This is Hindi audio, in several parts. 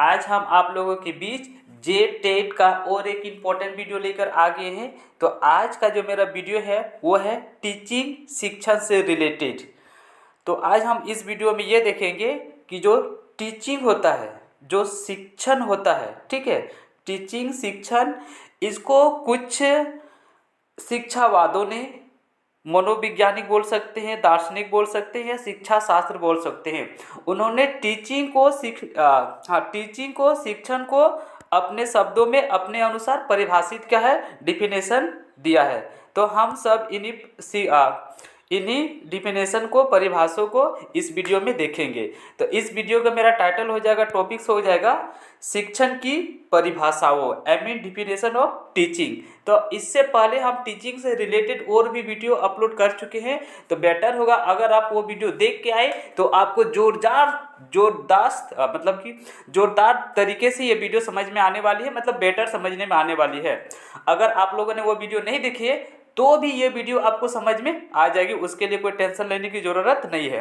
आज हम आप लोगों के बीच जे टेट का और एक इम्पोर्टेंट वीडियो लेकर आ गए हैं। तो आज का जो मेरा वीडियो है वो है टीचिंग शिक्षण से रिलेटेड। तो आज हम इस वीडियो में ये देखेंगे कि जो टीचिंग होता है, जो शिक्षण होता है, ठीक है, टीचिंग शिक्षण, इसको कुछ शिक्षावादों ने, मनोवैज्ञानिक बोल सकते हैं, दार्शनिक बोल सकते हैं, शिक्षा शास्त्र बोल सकते हैं, उन्होंने टीचिंग को शिक्षण को अपने शब्दों में अपने अनुसार परिभाषित क्या है, डिफिनेशन दिया है। तो हम सब इन्हीं डिफिनेशन को, परिभाषाओं को इस वीडियो में देखेंगे। तो इस वीडियो का मेरा टाइटल हो जाएगा, टॉपिक्स हो जाएगा शिक्षण की परिभाषाओं, I mean definition of teaching. तो इससे पहले हम टीचिंग से रिलेटेड और भी वीडियो अपलोड कर चुके हैं, तो बेटर होगा अगर आप वो वीडियो देख के आए तो आपको जोरदार तरीके से ये वीडियो समझ में आने वाली है, मतलब बेटर समझने में आने वाली है। अगर आप लोगों ने वो वीडियो नहीं देखी है तो भी ये वीडियो आपको समझ में आ जाएगी, उसके लिए कोई टेंशन लेने की ज़रूरत नहीं है।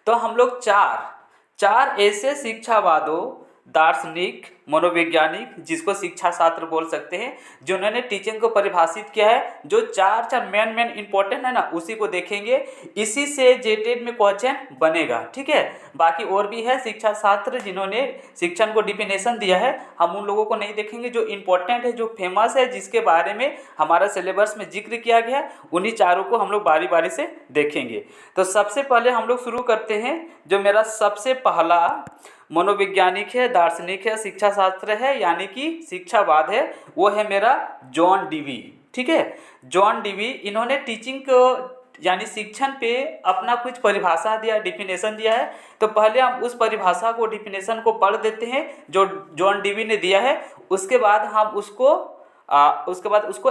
तो हम लोग चार ऐसे शिक्षावादों, दार्शनिक, मनोवैज्ञानिक, जिसको शिक्षा शास्त्र बोल सकते हैं, जिन्होंने टीचिंग को परिभाषित किया है, जो चार मेन इंपॉर्टेंट है ना, उसी को देखेंगे। इसी से जेटेड में क्वेश्चन बनेगा, ठीक है। बाकी और भी है शिक्षा शास्त्र जिन्होंने शिक्षण को डिफिनेशन दिया है, हम उन लोगों को नहीं देखेंगे। जो इम्पोर्टेंट है, जो फेमस है, जिसके बारे में हमारा सिलेबस में जिक्र किया गया है, उन्हीं चारों को हम लोग बारी बारी से देखेंगे। तो सबसे पहले हम लोग शुरू करते हैं। जो मेरा सबसे पहला मनोवैज्ञानिक है, दार्शनिक है, शिक्षा शास्त्र है, यानी कि शिक्षावाद है, वो है मेरा जॉन डीवी, ठीक है। जॉन डीवी, इन्होंने टीचिंग को यानी शिक्षण पे अपना कुछ परिभाषा दिया, डिफिनेशन दिया है। तो पहले हम उस परिभाषा को, डिफिनेशन को पढ़ देते हैं जो जॉन डीवी ने दिया है, उसके बाद हम उसको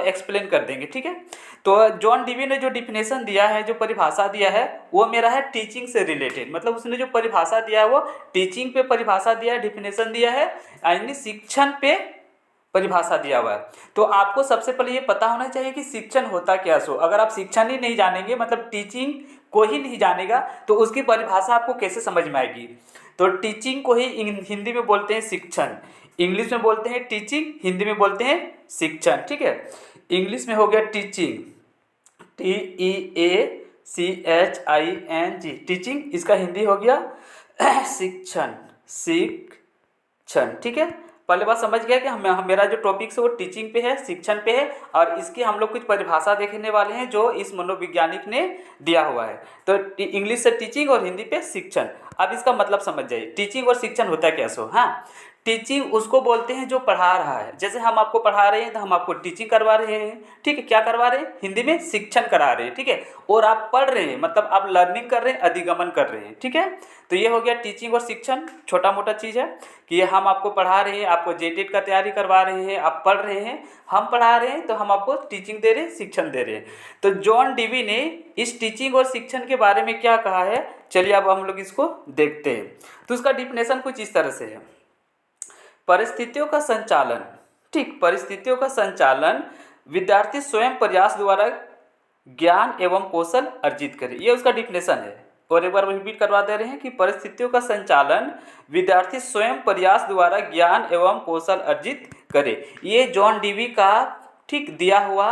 एक्सप्लेन कर देंगे, ठीक है। तो जॉन डीवी ने जो डिफिनेशन दिया है, जो परिभाषा दिया है, वो मेरा है टीचिंग से रिलेटेड। मतलब उसने जो परिभाषा दिया है वो टीचिंग पे परिभाषा दिया है, डिफिनेशन दिया है, यानी शिक्षण पे परिभाषा दिया हुआ है। तो आपको सबसे पहले ये पता होना चाहिए कि शिक्षण होता क्या सो। अगर आप शिक्षण ही नहीं जानेंगे, मतलब टीचिंग को ही नहीं जानेगा, तो उसकी परिभाषा आपको कैसे समझ में आएगी। तो टीचिंग को ही हिंदी में बोलते हैं शिक्षण, इंग्लिश में बोलते हैं टीचिंग, हिंदी में बोलते हैं शिक्षण, ठीक है। इंग्लिश में हो गया टीचिंग, TEACHING, टीचिंग। इसका हिंदी हो गया शिक्षण, ठीक है। पहले बात समझ गया कि मेरा जो टॉपिक है वो टीचिंग पे है, शिक्षण पे है, और इसकी हम लोग कुछ परिभाषा देखने वाले हैं जो इस मनोवैज्ञानिक ने दिया हुआ है। तो इंग्लिश से टीचिंग और हिंदी पे शिक्षण। अब इसका मतलब समझ जाइए, टीचिंग और शिक्षण होता है क्या सो। हाँ, टीचिंग उसको बोलते हैं जो पढ़ा रहा है। जैसे हम आपको पढ़ा रहे हैं तो हम आपको टीचिंग करवा रहे हैं, ठीक है। क्या करवा रहे हैं? हिंदी में शिक्षण करा रहे हैं, ठीक है। और आप पढ़ रहे हैं, मतलब आप लर्निंग कर रहे हैं, अधिगमन कर रहे हैं, ठीक है। तो ये हो गया टीचिंग और शिक्षण। छोटा मोटा चीज़ है कि हम आपको पढ़ा रहे हैं, आपको जेटेट का तैयारी करवा रहे हैं, आप पढ़ रहे हैं, हम पढ़ा रहे हैं, तो हम आपको टीचिंग दे रहे हैं, शिक्षण दे रहे हैं। तो जॉन डीवी ने इस टीचिंग और शिक्षण के बारे में क्या कहा है, चलिए अब हम लोग इसको देखते हैं। तो उसका डिफिनेशन कुछ इस तरह से है। परिस्थितियों का संचालन, ठीक, परिस्थितियों का संचालन विद्यार्थी स्वयं प्रयास द्वारा ज्ञान एवं कौशल अर्जित करे, ये उसका डिफिनेशन है। और एक बार रिपीट करवा दे रहे हैं कि परिस्थितियों का संचालन विद्यार्थी स्वयं प्रयास द्वारा ज्ञान एवं कौशल अर्जित करे, ये जॉन डीवी का ठीक दिया हुआ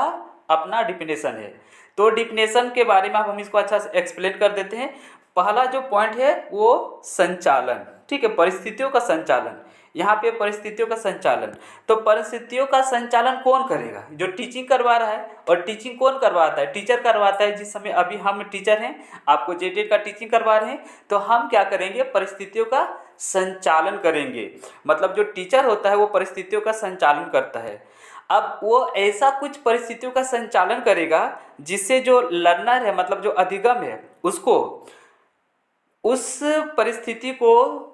अपना डिफिनेशन है। तो डिफिनेशन के बारे में हम इसको अच्छा से एक्सप्लेन कर देते हैं। पहला जो पॉइंट है वो संचालन, ठीक है, परिस्थितियों का संचालन। यहाँ पे परिस्थितियों का संचालन, तो परिस्थितियों का संचालन कौन करेगा? जो टीचिंग करवा रहा है। और टीचिंग कौन करवाता है? टीचर करवाता है। जिस समय अभी हम टीचर हैं, आपको जेटेट का टीचिंग करवा रहे हैं, तो हम क्या करेंगे? परिस्थितियों का संचालन करेंगे। मतलब जो टीचर होता है वो परिस्थितियों का संचालन करता है। अब वो ऐसा कुछ परिस्थितियों का संचालन करेगा जिससे जो लर्नर है, मतलब जो अधिगम है, उसको उस परिस्थिति को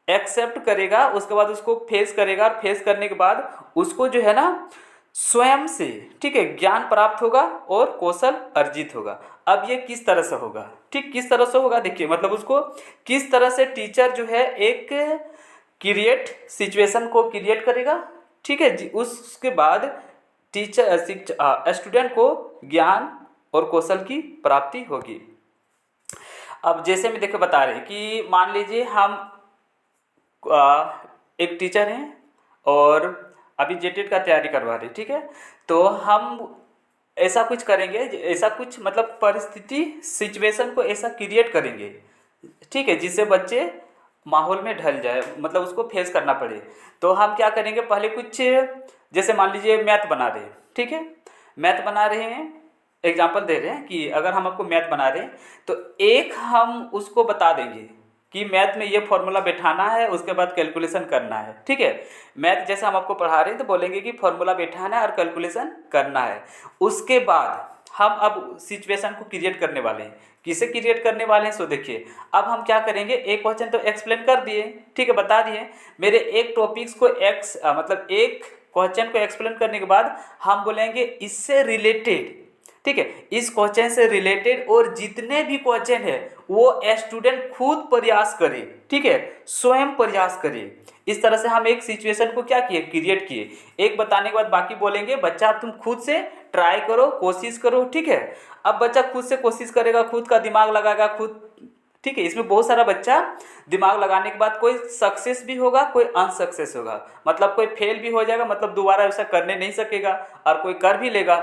एक्सेप्ट करेगा, उसके बाद उसको फेस करेगा, और फेस करने के बाद उसको जो है ना स्वयं से, ठीक है, ज्ञान प्राप्त होगा और कौशल अर्जित होगा। अब ये किस तरह से होगा, ठीक, किस तरह से होगा देखिए, मतलब उसको किस तरह से टीचर जो है एक सिचुएशन को क्रिएट करेगा, ठीक है जी। उसके बाद स्टूडेंट को ज्ञान और कौशल की प्राप्ति होगी। अब जैसे मैं देखो बता रहे कि मान लीजिए हम एक टीचर हैं और अभी जेटेट का तैयारी करवा रहे हैं, ठीक है। तो हम ऐसा कुछ करेंगे, ऐसा कुछ मतलब परिस्थिति सिचुएशन को ऐसा क्रिएट करेंगे, ठीक है, जिससे बच्चे माहौल में ढल जाए, मतलब उसको फेस करना पड़े। तो हम क्या करेंगे, पहले कुछ जैसे मान लीजिए मैथ बना रहे हैं, ठीक है, मैथ बना रहे हैं, एग्जाम्पल दे रहे हैं कि अगर हम आपको मैथ बना रहे हैं तो एक हम उसको बता देंगे कि मैथ में ये फॉर्मूला बैठाना है, उसके बाद कैलकुलेशन करना है, ठीक है। मैथ जैसे हम आपको पढ़ा रहे हैं तो बोलेंगे कि फॉर्मूला बैठाना है और कैलकुलेशन करना है। उसके बाद हम अब सिचुएशन को क्रिएट करने वाले हैं। किसे क्रिएट करने वाले हैं, सो देखिए अब हम क्या करेंगे, एक क्वेश्चन तो एक्सप्लेन कर दिए, ठीक है, बता दिए मेरे एक टॉपिक्स को मतलब एक क्वेश्चन को एक्सप्लेन करने के बाद हम बोलेंगे इससे रिलेटेड, ठीक है, इस क्वेश्चन से रिलेटेड और जितने भी क्वेश्चन है वो स्टूडेंट खुद प्रयास करे, ठीक है, स्वयं प्रयास करे। इस तरह से हम एक सिचुएशन को क्या किए, क्रिएट किए। एक बताने के बाद बाकी बोलेंगे बच्चा तुम खुद से ट्राई करो, कोशिश करो, ठीक है। अब बच्चा खुद से कोशिश करेगा, खुद का दिमाग लगाएगा खुद, ठीक है। इसमें बहुत सारा बच्चा दिमाग लगाने के बाद कोई सक्सेस भी होगा, कोई अनसक्सेस होगा, मतलब कोई फेल भी हो जाएगा, मतलब दोबारा ऐसा करने नहीं सकेगा, और कोई कर भी लेगा।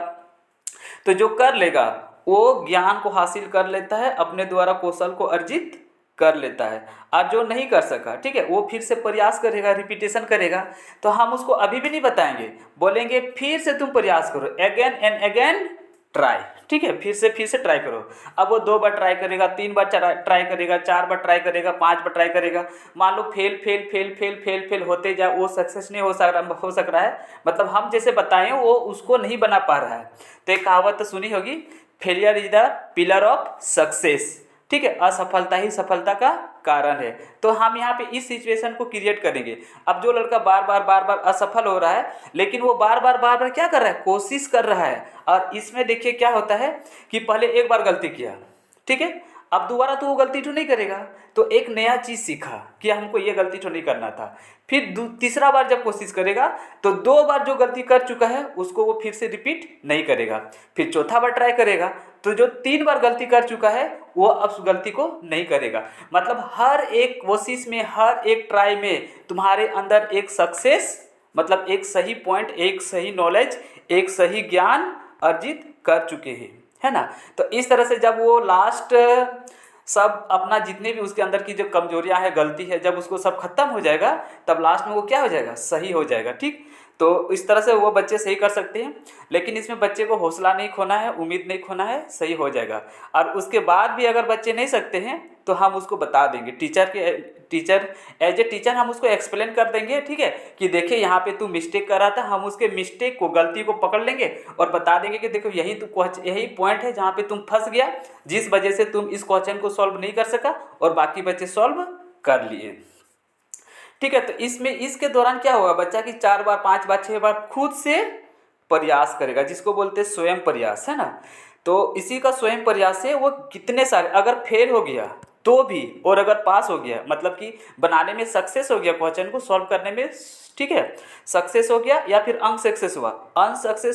तो जो कर लेगा वो ज्ञान को हासिल कर लेता है, अपने द्वारा कौशल को अर्जित कर लेता है। और जो नहीं कर सका, ठीक है, वो फिर से प्रयास करेगा, रिपीटेशन करेगा। तो हम उसको अभी भी नहीं बताएंगे, बोलेंगे फिर से तुम प्रयास करो, अगेन एंड अगेन ट्राई, ठीक है, फिर से ट्राई करो। अब वो 2 बार ट्राई करेगा, 3 बार ट्राई करेगा, 4 बार ट्राई करेगा, 5 बार ट्राई करेगा। मान लो fail fail fail fail fail fail होते जाए, वो सक्सेस नहीं हो सक रहा है, मतलब हम जैसे बताएं वो उसको नहीं बना पा रहा है। तो एक कहावत तो सुनी होगी, failure is the pillar of success, ठीक है, असफलता ही सफलता का कारण है। तो हम यहाँ पे इस सिचुएशन को क्रिएट करेंगे। अब जो लड़का बार बार असफल हो रहा है, लेकिन वो बार बार क्या कर रहा है, कोशिश कर रहा है। और इसमें देखिए क्या होता है कि पहले एक बार गलती किया, ठीक है, अब दोबारा तो वो गलती तो नहीं करेगा, तो एक नया चीज़ सीखा कि हमको ये गलती तो नहीं करना था। फिर तीसरा बार जब कोशिश करेगा तो 2 बार जो गलती कर चुका है उसको वो फिर से रिपीट नहीं करेगा। फिर चौथा बार ट्राई करेगा तो जो 3 बार गलती कर चुका है वो अब उस गलती को नहीं करेगा। मतलब हर एक कोशिश में, हर एक ट्राई में तुम्हारे अंदर एक सक्सेस, मतलब एक सही पॉइंट, एक सही नॉलेज, एक सही ज्ञान अर्जित कर चुके हैं, है ना। तो इस तरह से जब वो लास्ट सब अपना जितने भी उसके अंदर की जो कमजोरियां है, गलती है, जब उसको सब खत्म हो जाएगा तब लास्ट में वो क्या हो जाएगा, सही हो जाएगा, ठीक। तो इस तरह से वो बच्चे सही कर सकते हैं। लेकिन इसमें बच्चे को हौसला नहीं खोना है, उम्मीद नहीं खोना है, सही हो जाएगा। और उसके बाद भी अगर बच्चे नहीं सकते हैं तो हम उसको बता देंगे, एज ए टीचर हम उसको एक्सप्लेन कर देंगे, ठीक है, कि देखिए यहाँ पे तू मिस्टेक कर रहा था। हम उसके मिस्टेक को, गलती को पकड़ लेंगे और बता देंगे कि देखो यही पॉइंट है जहाँ पे तुम फंस गया, जिस वजह से तुम इस क्वेश्चन को सॉल्व नहीं कर सका और बाकी बच्चे सॉल्व कर लिए, ठीक है। तो इसमें इसके दौरान क्या होगा, बच्चा की 4 बार 5 बार 6 बार खुद से प्रयास करेगा, जिसको बोलते हैं स्वयं प्रयास, है ना। तो इसी का स्वयं प्रयास से वो कितने सारे, अगर फेल हो गया तो भी, और अगर पास हो गया, मतलब कि बनाने में सक्सेस हो गया, क्वेश्चन को सॉल्व करने में, ठीक है, सक्सेस हो गया, या फिर अनसक्सेस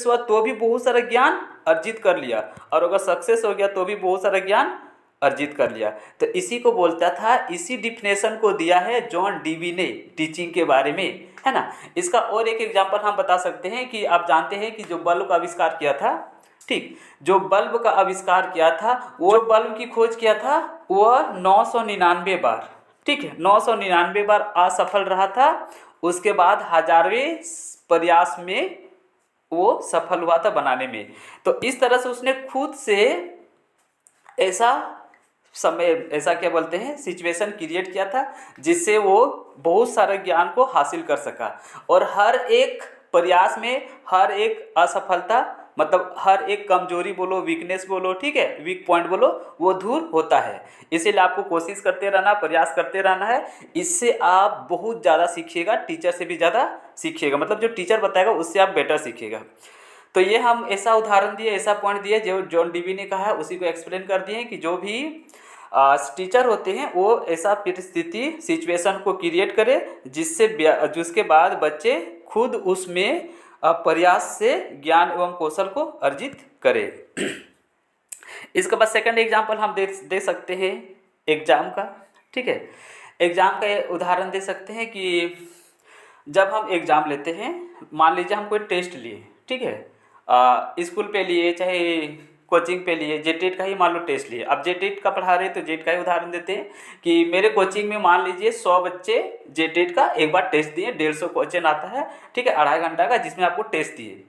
हुआ तो भी बहुत सारा ज्ञान अर्जित कर लिया, और अगर सक्सेस हो गया तो भी बहुत सारा ज्ञान अर्जित कर लिया। तो इसी को बोलता था, इसी डिफिनेशन को दिया है जॉन डीवी ने टीचिंग के बारे में, है ना। इसका और एक एग्जांपल हम बता सकते हैं कि आप जानते हैं कि जो बल्ब का आविष्कार किया था, ठीक, जो बल्ब का आविष्कार किया था, वो बल्ब की खोज किया था वह 999 बार, ठीक है, 999 बार असफल रहा था। उसके बाद 1000वें प्रयास में वो सफल हुआ था बनाने में। तो इस तरह से उसने खुद से ऐसा क्या बोलते हैं, सिचुएशन क्रिएट किया था, जिससे वो बहुत सारे ज्ञान को हासिल कर सका। और हर एक प्रयास में हर एक असफलता, मतलब हर एक कमजोरी बोलो, वीकनेस बोलो, ठीक है, वीक पॉइंट बोलो, वो दूर होता है। इसीलिए आपको कोशिश करते रहना, प्रयास करते रहना है। इससे आप बहुत ज़्यादा सीखिएगा, टीचर से भी ज़्यादा सीखिएगा, मतलब जो टीचर बताएगा उससे आप बेटर सीखिएगा। तो ये हम ऐसा उदाहरण दिए, ऐसा पॉइंट दिए जो जॉन डीवी ने कहा है, उसी को एक्सप्लेन कर दिए कि जो भी टीचर होते हैं वो ऐसा परिस्थिति, सिचुएशन को क्रिएट करे जिसके बाद बच्चे खुद उसमें प्रयास से ज्ञान एवं कौशल को अर्जित करे। इसके बाद सेकंड एग्जाम्पल हम दे सकते हैं एग्जाम का, ठीक है। एग्जाम का उदाहरण दे सकते हैं कि जब हम एग्ज़ाम लेते हैं, मान लीजिए हम कोई टेस्ट लिए, ठीक है, स्कूल पे लिए चाहे कोचिंग पे लिए, जेटेट का ही मान लो टेस्ट लिए। अब जेटेट का पढ़ा रहे हैं तो जेट का ही उदाहरण देते हैं कि मेरे कोचिंग में मान लीजिए 100 बच्चे जेटेट का एक बार टेस्ट दिए, 150 क्वेश्चन आता है, ठीक है, 2.5 घंटा का, जिसमें आपको टेस्ट दिए।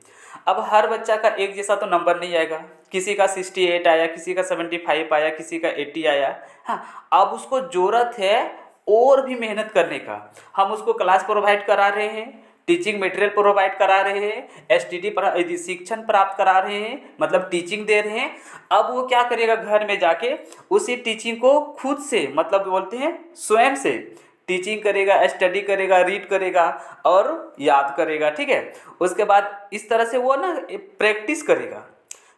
अब हर बच्चा का एक जैसा तो नंबर नहीं आएगा, किसी का 68 आया, किसी का 75 आया, किसी का 80 आया। हाँ, अब उसको ज़रूरत है और भी मेहनत करने का। हम उसको क्लास प्रोवाइड करा रहे हैं, टीचिंग मटेरियल प्रोवाइड करा रहे हैं, एसटीडी शिक्षण प्राप्त करा रहे हैं, मतलब टीचिंग दे रहे हैं। अब वो क्या करेगा, घर में जाके उसी टीचिंग को खुद से, मतलब बोलते हैं स्वयं से टीचिंग करेगा, स्टडी करेगा, रीड करेगा और याद करेगा, ठीक है। उसके बाद इस तरह से वो ना प्रैक्टिस करेगा।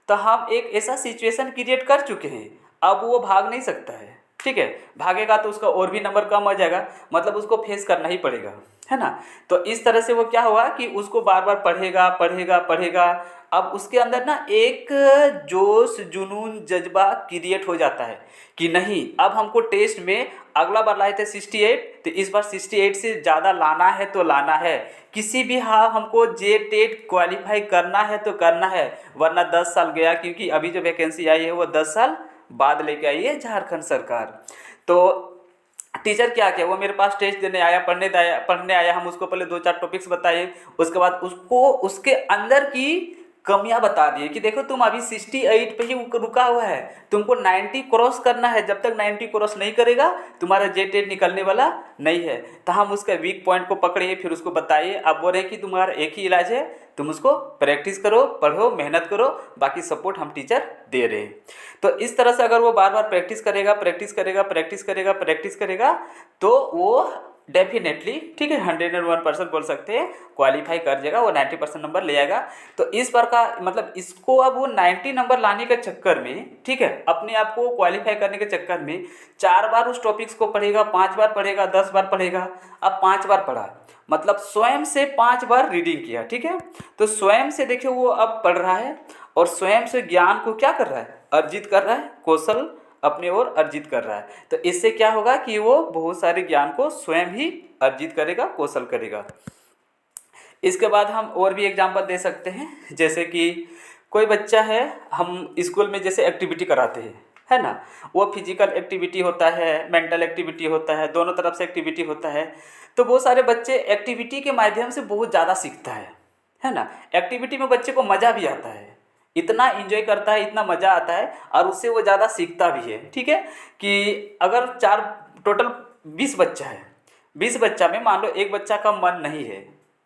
तो हम एक ऐसा सिचुएशन क्रिएट कर चुके हैं, अब वो भाग नहीं सकता है, ठीक है। भागेगा तो उसका और भी नंबर कम हो जाएगा, मतलब उसको फेस करना ही पड़ेगा, है ना। तो इस तरह से वो क्या होगा कि उसको बार बार पढ़ेगा पढ़ेगा पढ़ेगा। अब उसके अंदर ना एक जोश जुनून जज्बा क्रिएट हो जाता है कि नहीं, अब हमको टेस्ट में अगला बार लाए थे 68, तो इस बार 68 से ज़्यादा लाना है तो लाना है, किसी भी हाँ हमको जे टेट क्वालिफाई करना है तो करना है, वरना 10 साल गया, क्योंकि अभी जो वैकेंसी आई है वो 10 साल बाद लेके आई है झारखंड सरकार। तो टीचर क्या किया, वो मेरे पास टेस्ट देने आया, पढ़ने आया, हम उसको पहले 2-4 टॉपिक्स बताए, उसके बाद उसको उसके अंदर की कमियां बता दिए कि देखो तुम अभी 68 पे ही रुका हुआ है, तुमको 90 क्रॉस करना है, जब तक 90 क्रॉस नहीं करेगा तुम्हारा जेटेट निकलने वाला नहीं है। तो हम उसका वीक पॉइंट को पकड़िए, फिर उसको बताइए। अब बोल रहे हैं कि तुम्हारा एक ही इलाज है, तुम उसको प्रैक्टिस करो, पढ़ो, मेहनत करो, बाकी सपोर्ट हम टीचर दे रहे हैं। तो इस तरह से अगर वो बार बार प्रैक्टिस करेगा प्रैक्टिस करेगा प्रैक्टिस करेगा प्रैक्टिस करेगा तो वो डेफिनेटली, ठीक है, 101% बोल सकते हैं क्वालिफाई कर जाएगा, वो 90% नंबर ले आएगा। तो इस बार का मतलब इसको अब वो 90 नंबर लाने के चक्कर में, ठीक है, अपने आप को क्वालिफाई करने के चक्कर में 4 बार उस टॉपिक्स को पढ़ेगा, 5 बार पढ़ेगा, 10 बार पढ़ेगा। अब 5 बार पढ़ा मतलब स्वयं से 5 बार रीडिंग किया, ठीक है। तो स्वयं से देखिए वो अब पढ़ रहा है और स्वयं से ज्ञान को क्या कर रहा है, अर्जित कर रहा है, कौशल अपने ओर अर्जित कर रहा है। तो इससे क्या होगा कि वो बहुत सारे ज्ञान को स्वयं ही अर्जित करेगा, कौशल करेगा। इसके बाद हम और भी एग्जाम्पल दे सकते हैं, जैसे कि कोई बच्चा है, हम स्कूल में जैसे एक्टिविटी कराते हैं, है ना, वो फिजिकल एक्टिविटी होता है, मेंटल एक्टिविटी होता है, दोनों तरफ से एक्टिविटी होता है। तो बहुत सारे बच्चे एक्टिविटी के माध्यम से बहुत ज़्यादा सीखता है ना। एक्टिविटी में बच्चे को मज़ा भी आता है, इतना एंजॉय करता है, इतना मज़ा आता है और उससे वो ज़्यादा सीखता भी है, ठीक है। कि अगर टोटल 20 बच्चा है, 20 बच्चा में मान लो एक बच्चा का मन नहीं है,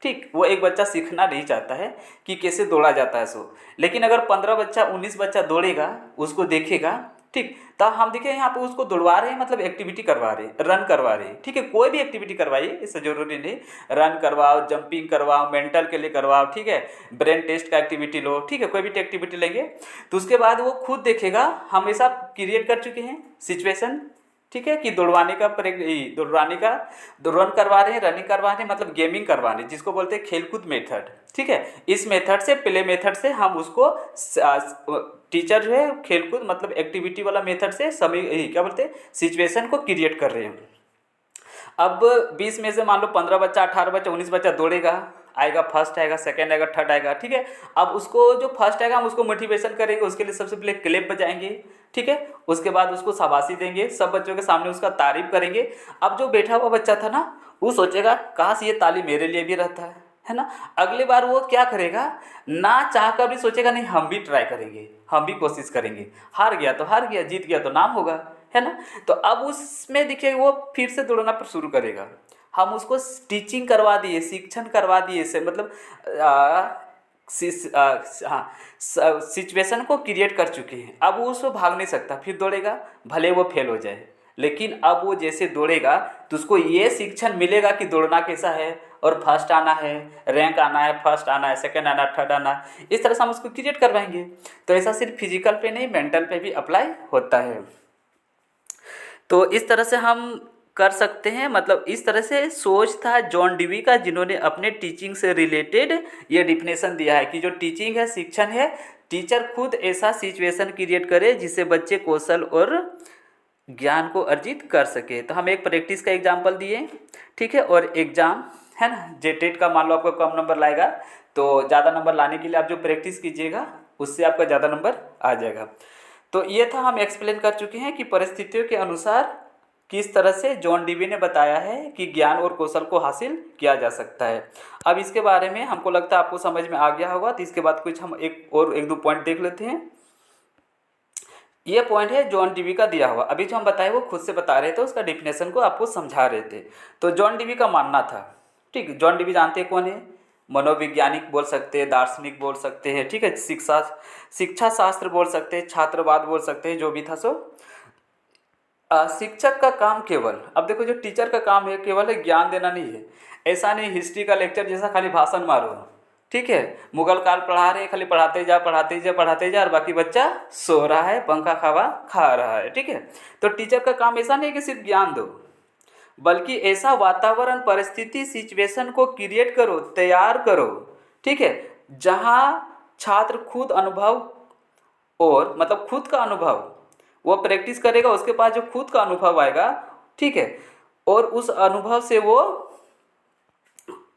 ठीक, वो एक बच्चा सीखना नहीं चाहता है कि कैसे दौड़ा जाता है सो, लेकिन अगर 15 बच्चा 19 बच्चा दौड़ेगा, उसको देखेगा, ठीक, तब हम देखिए यहाँ पे उसको दौड़वा रहे हैं, मतलब एक्टिविटी करवा रहे हैं, रन करवा रहे हैं, ठीक है। कोई भी एक्टिविटी करवाइए, इससे जरूरी नहीं, रन करवाओ, जंपिंग करवाओ, मेंटल के लिए करवाओ, ठीक है, ब्रेन टेस्ट का एक्टिविटी लो, ठीक है, कोई भी एक्टिविटी लेंगे तो उसके बाद वो खुद देखेगा। हमेशा क्रिएट कर चुके हैं सिचुएशन, ठीक है, कि दौड़वाने का रन करवा रहे हैं, रनिंग करवा रहे हैं, मतलब गेमिंग करवा रहे हैं, जिसको बोलते हैं खेलकूद मेथड, ठीक है। इस मेथड से, प्ले मेथड से हम उसको टीचर जो है खेलकूद मतलब एक्टिविटी वाला मेथड से समय क्या बोलते हैं सिचुएशन को क्रिएट कर रहे हैं। अब 20 में से मान लो 15 बच्चा, 18 बच्चा, 19 बच्चा दौड़ेगा, आएगा, फर्स्ट आएगा, सेकंड आएगा, थर्ड आएगा, ठीक है। अब उसको जो फर्स्ट आएगा हम उसको मोटिवेशन करेंगे, उसके लिए सबसे पहले क्लैप बजाएंगे, ठीक है। उसके बाद उसको शाबाशी देंगे, सब बच्चों के सामने उसका तारीफ करेंगे। अब जो बैठा हुआ बच्चा था ना, वो सोचेगा काश ये ताली मेरे लिए भी रहता है ना। अगली बार वो क्या करेगा, ना चाह कर भी सोचेगा नहीं हम भी ट्राई करेंगे, हम भी कोशिश करेंगे, हार गया तो हार गया, जीत गया तो नाम होगा, है ना। तो अब उसमें देखिए वो फिर से दौड़ना पर शुरू करेगा। हम उसको टीचिंग करवा दिए, शिक्षण करवा दिए से मतलब सिचुएशन को क्रिएट कर चुके हैं। अब वो उसको भाग नहीं सकता, फिर दौड़ेगा, भले वो फेल हो जाए, लेकिन अब वो जैसे दौड़ेगा तो उसको ये शिक्षण मिलेगा कि दौड़ना कैसा है और फर्स्ट आना है, रैंक आना है, फर्स्ट आना है, सेकंड आना, थर्ड आना, इस तरह से हम उसको क्रिएट करवाएंगे। तो ऐसा सिर्फ फिजिकल पे नहीं, मेंटल पे भी अप्लाई होता है। तो इस तरह से हम कर सकते हैं, मतलब इस तरह से सोच था जॉन डीवी का, जिन्होंने अपने टीचिंग से रिलेटेड ये डिफिनेशन दिया है कि जो टीचिंग है, शिक्षण है, टीचर खुद ऐसा सिचुएशन क्रिएट करे जिससे बच्चे कौशल और ज्ञान को अर्जित कर सके। तो हम एक प्रैक्टिस का एग्जाम्पल दिए, ठीक है, और एग्जाम है ना। जेटेट का मान लो आपको कम नंबर लाएगा, तो ज़्यादा नंबर लाने के लिए आप जो प्रैक्टिस कीजिएगा उससे आपका ज़्यादा नंबर आ जाएगा। तो ये था, हम एक्सप्लेन कर चुके हैं कि परिस्थितियों के अनुसार किस तरह से जॉन डीवी ने बताया है कि ज्ञान और कौशल को हासिल किया जा सकता है। अब इसके बारे में हमको लगता है आपको समझ में आ गया होगा, तो इसके बाद कुछ हम एक दो पॉइंट देख लेते हैं। ये पॉइंट है जॉन डीवी का दिया हुआ, अभी जो हम बताए वो खुद से बता रहे थे, उसका डिफिनेशन को आपको समझा रहे थे। तो जॉन डीवी का मानना था, ठीक, जॉन डीवी जानते हैं कौन है, मनोवैज्ञानिक बोल सकते हैं, दार्शनिक बोल सकते हैं, ठीक है, शिक्षा शास्त्र बोल सकते हैं, छात्रवाद बोल सकते हैं, जो भी था सो। शिक्षक का काम केवल, अब देखो जो टीचर का काम है केवल है ज्ञान देना नहीं है। ऐसा नहीं हिस्ट्री का लेक्चर जैसा खाली भाषण मारो, ठीक है, मुगल काल पढ़ा रहे हैं, खाली पढ़ाते जा पढ़ाते जा पढ़ाते जा और बाकी बच्चा सो रहा है, पंखा खावा खा रहा है, ठीक है। तो टीचर का काम ऐसा नहीं कि सिर्फ ज्ञान दो, बल्कि ऐसा वातावरण परिस्थिति सिचुएशन को क्रिएट करो, तैयार करो, ठीक है, जहाँ छात्र खुद अनुभव और मतलब खुद का अनुभव वो प्रैक्टिस करेगा, उसके पास जो खुद का अनुभव आएगा, ठीक है, और उस अनुभव से वो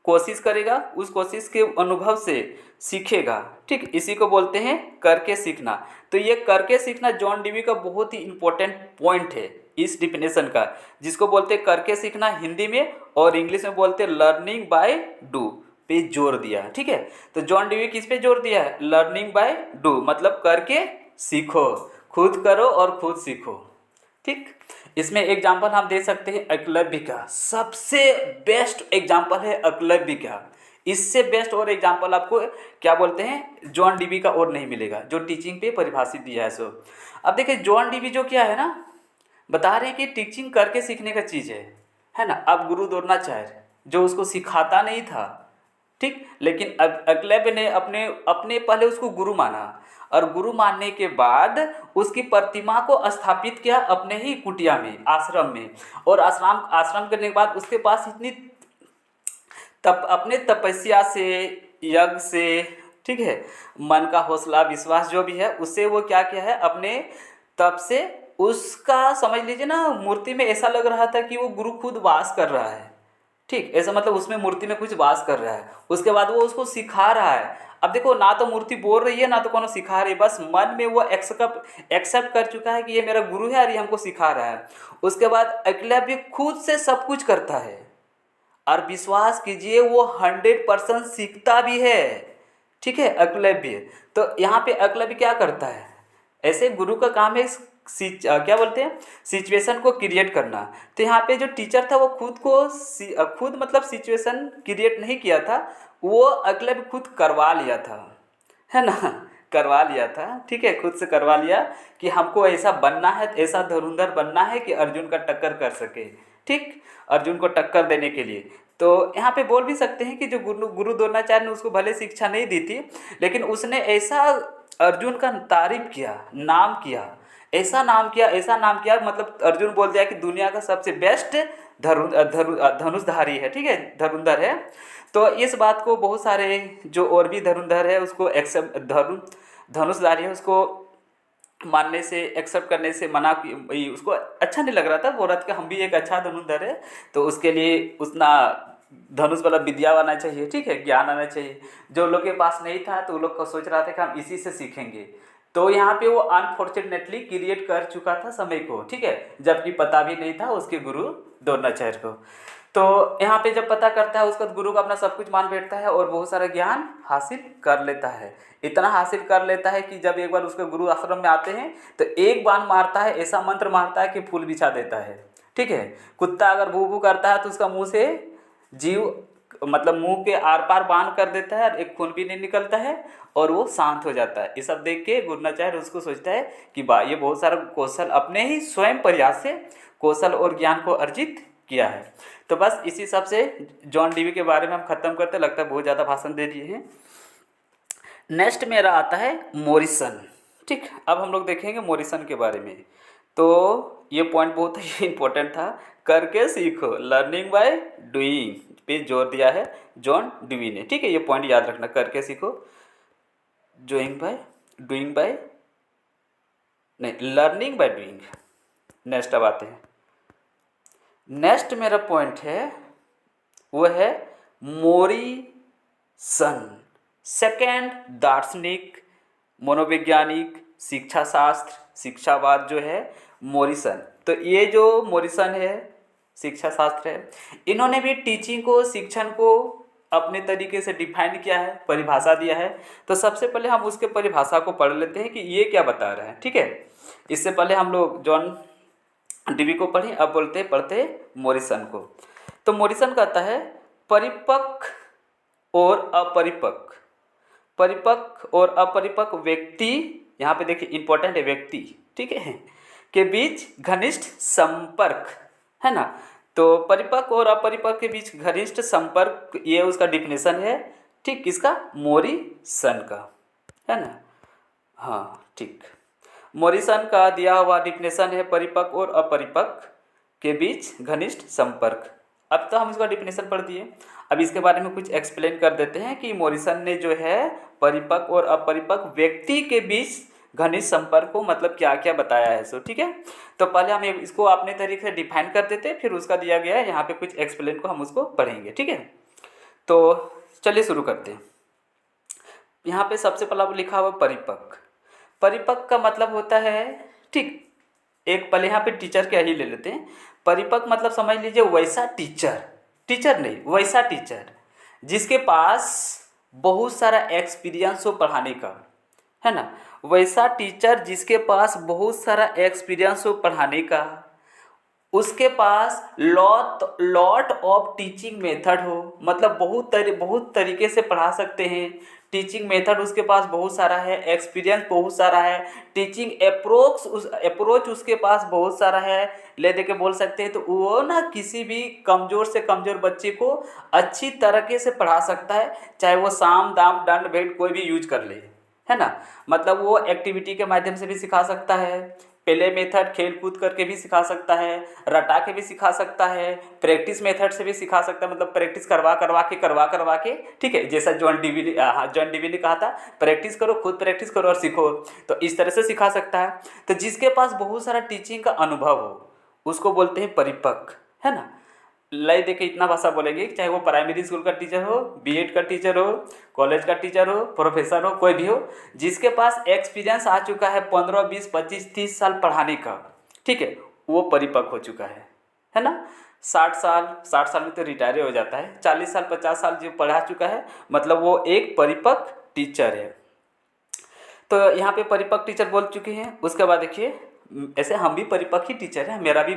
कोशिश करेगा, उस कोशिश के अनुभव से सीखेगा, ठीक, इसी को बोलते हैं करके सीखना। तो ये करके सीखना जॉन डीवी का बहुत ही इंपॉर्टेंट पॉइंट है इस डिफिनेशन का, जिसको बोलते हैं करके सीखना हिंदी में, और इंग्लिश में बोलते हैं लर्निंग बाय डू पे जोर दिया, ठीक है। तो जॉन डीवी किस पे जोर दिया है, लर्निंग बाय डू, मतलब करके सीखो, खुद करो और खुद सीखो, ठीक। इसमें एग्जाम्पल हम दे सकते हैं एकलव्य का, सबसे बेस्ट एग्जाम्पल है एकलव्य का, इससे बेस्ट और एग्जाम्पल आपको क्या बोलते हैं जॉन डीवी का और नहीं मिलेगा, जो टीचिंग पे परिभाषित दिया है सो। अब देखिए जॉन डीवी जो क्या है ना, बता रहे हैं कि टीचिंग करके सीखने का चीज़ है ना। अब गुरु द्रोणाचार्य जो उसको सिखाता नहीं था, ठीक, लेकिन अब एकलव्य ने अपने अपने पहले उसको गुरु माना, और गुरु मानने के बाद उसकी प्रतिमा को स्थापित किया अपने ही कुटिया में, आश्रम में, और आश्रम करने के बाद उसके पास इतनी अपने तपस्या से, यज्ञ से, ठीक है, मन का हौसला विश्वास जो भी है उससे वो क्या किया है, अपने तप से उसका समझ लीजिए ना, मूर्ति में ऐसा लग रहा था कि वो गुरु खुद वास कर रहा है, ठीक, ऐसा मतलब उसमें मूर्ति में कुछ वास कर रहा है। उसके बाद वो उसको सिखा रहा है। अब देखो ना तो मूर्ति बोल रही है ना तो कौन सिखा रही है, बस मन में वो एक्सेप्ट कर चुका है कि ये मेरा गुरु है और ये हमको सिखा रहा है। उसके बाद एकलव्य खुद से सब कुछ करता है, और विश्वास कीजिए वो 100% सीखता भी है, ठीक है, एकलव्य। तो यहाँ पे एकलव्य क्या करता है, ऐसे गुरु का काम है क्या बोलते हैं, सिचुएशन को क्रिएट करना। तो यहाँ पे जो टीचर था वो खुद मतलब सिचुएशन क्रिएट नहीं किया था, वो एकलव्य खुद करवा लिया था, है ना, करवा लिया था, ठीक है, खुद से करवा लिया कि हमको ऐसा बनना है, ऐसा धुरंधर बनना है कि अर्जुन का टक्कर कर सके, ठीक, अर्जुन को टक्कर देने के लिए। तो यहाँ पे बोल भी सकते हैं कि जो गुरु द्रोणाचार्य ने उसको भले शिक्षा नहीं दी थी, लेकिन उसने ऐसा अर्जुन का तारीफ किया, नाम किया, ऐसा नाम किया मतलब अर्जुन बोल दिया कि दुनिया का सबसे बेस्ट धनुषधारी है, ठीक है, धनुर्धर है। तो इस बात को बहुत सारे जो और भी धनुर्धर है उसको एक्सेप्ट, धनुषधारी है उसको मानने से, एक्सेप्ट करने से मना की, उसको अच्छा नहीं लग रहा था, बोल रहा था कि हम भी एक अच्छा धनुर्धर है, तो उसके लिए उतना धनुष वाला विद्या आना चाहिए, ठीक है, ज्ञान आना चाहिए, जो लोग के पास नहीं था, तो वो लोग को सोच रहा था कि हम इसी से सीखेंगे। तो यहाँ पे वो अनफॉर्चुनेटली क्रिएट कर चुका था समय को, ठीक है, जबकि पता भी नहीं था उसके गुरु द्रोणाचार्य को। तो यहाँ पे जब पता करता है उसका गुरु का अपना सब कुछ मान बैठता है और बहुत सारा ज्ञान हासिल कर लेता है। इतना हासिल कर लेता है कि जब एक बार उसके गुरु आश्रम में आते हैं तो एक बाण मारता है, ऐसा मंत्र मारता है कि फूल बिछा देता है, ठीक है। कुत्ता अगर भू भू करता है तो उसका मुंह से जीव मतलब मुंह के आर पार बांध कर देता है, एक खून भी नहीं निकलता है और वो शांत हो जाता है। ये सब देख के द्रोणाचार्य उसको सोचता है कि वाह, ये बहुत सारा कौशल अपने ही स्वयं प्रयास से कौशल और ज्ञान को अर्जित किया है। तो बस इसी सब से जॉन डीवी के बारे में हम खत्म करते, लगता है बहुत ज़्यादा भाषण दे दिए हैं। नेक्स्ट मेरा आता है मॉरिसन, ठीक। अब हम लोग देखेंगे मॉरिसन के बारे में। तो ये पॉइंट बहुत ही इंपॉर्टेंट था, करके सीखो, लर्निंग बाय डूइंग पे जोर दिया है जॉन डीवी ने, ठीक है। ये पॉइंट याद रखना, करके सीखो, डूइंग बाय नहीं, लर्निंग बाय डूइंग। नेक्स्ट अब आते हैं, नेक्स्ट मेरा पॉइंट है वो है मोरिसन। सेकेंड, दार्शनिक, मनोवैज्ञानिक, शिक्षा शास्त्र, शिक्षावाद जो है मोरिसन। तो ये जो मोरिसन है, शिक्षा शास्त्र है, इन्होंने भी टीचिंग को, शिक्षण को अपने तरीके से डिफाइन किया है, परिभाषा दिया है। तो सबसे पहले हम उसके परिभाषा को पढ़ लेते हैं कि ये क्या बता रहा है, ठीक है। इससे पहले हम लोग जॉन डीवी को पढ़े, अब पढ़ते मोरिसन को। तो मोरिसन कहता है परिपक्व और अपरिपक्व, परिपक्व और अपरिपक्व व्यक्ति, यहाँ पे देखिए इंपॉर्टेंट है व्यक्ति, ठीक है, के बीच घनिष्ठ संपर्क, है ना। तो परिपक्व और अपरिपक्व के बीच घनिष्ठ संपर्क, ये उसका डिफिनेशन है, ठीक, किसका, मोरिसन का, है ना। हाँ ठीक, मोरिसन का दिया हुआ डिफिनेशन है परिपक्व और अपरिपक्व के बीच घनिष्ठ संपर्क। अब तो हम इसका डिफिनेशन पढ़ दिए, अब इसके बारे में कुछ एक्सप्लेन कर देते हैं कि मोरिसन ने जो है परिपक्व और अपरिपक्व व्यक्ति के बीच घनिष्ठ संपर्क को मतलब क्या क्या बताया है। सो ठीक है, तो पहले हम इसको अपने तरीके से डिफाइन कर देते हैं, फिर उसका दिया गया है यहाँ पे कुछ एक्सप्लेन को हम उसको पढ़ेंगे, ठीक है। तो चलिए शुरू करते हैं। यहाँ पे सबसे पहला लिखा हुआ परिपक्व। परिपक्व का मतलब होता है, ठीक, एक पहले यहाँ पे टीचर क्या ही ले लेते हैं। परिपक्व मतलब समझ लीजिए वैसा टीचर, टीचर नहीं, वैसा टीचर जिसके पास बहुत सारा एक्सपीरियंस हो पढ़ाने का, है ना। वैसा टीचर जिसके पास बहुत सारा एक्सपीरियंस हो पढ़ाने का, उसके पास लॉट ऑफ टीचिंग मेथड हो, मतलब बहुत तरीके से पढ़ा सकते हैं। टीचिंग मेथड उसके पास बहुत सारा है, एक्सपीरियंस बहुत सारा है, टीचिंग अप्रोच उसके पास बहुत सारा है, ले दे के बोल सकते हैं। तो वो ना किसी भी कमज़ोर से कमज़ोर बच्चे को अच्छी तरीके से पढ़ा सकता है, चाहे वो साम दाम दंड भेद कोई भी यूज कर ले, है ना। मतलब वो एक्टिविटी के माध्यम से भी सिखा सकता है, पहले मेथड खेल कूद करके भी सिखा सकता है, रटा के भी सिखा सकता है, प्रैक्टिस मेथड से भी सिखा सकता है, मतलब प्रैक्टिस करवा करवा के, ठीक है, जैसा जॉन डीवी ने कहा था, प्रैक्टिस करो, खुद प्रैक्टिस करो और सीखो, तो इस तरह से सिखा सकता है। तो जिसके पास बहुत सारा टीचिंग का अनुभव हो उसको बोलते हैं परिपक्व, है ना। लय देके इतना भाषा बोलेंगे, चाहे वो प्राइमरी स्कूल का टीचर हो, बीएड का टीचर हो, कॉलेज का टीचर हो, प्रोफेसर हो, कोई भी हो, जिसके पास एक्सपीरियंस आ चुका है 15, 20, 25, 30 साल पढ़ाने का, ठीक है, वो परिपक्व हो चुका है ना। 60 साल में तो रिटायर हो जाता है, 40 साल 50 साल जो पढ़ा चुका है मतलब वो एक परिपक्व टीचर है। तो यहाँ पे परिपक्व टीचर बोल चुके हैं। उसके बाद देखिए, ऐसे हम भी परिपक्व ही टीचर है, मेरा भी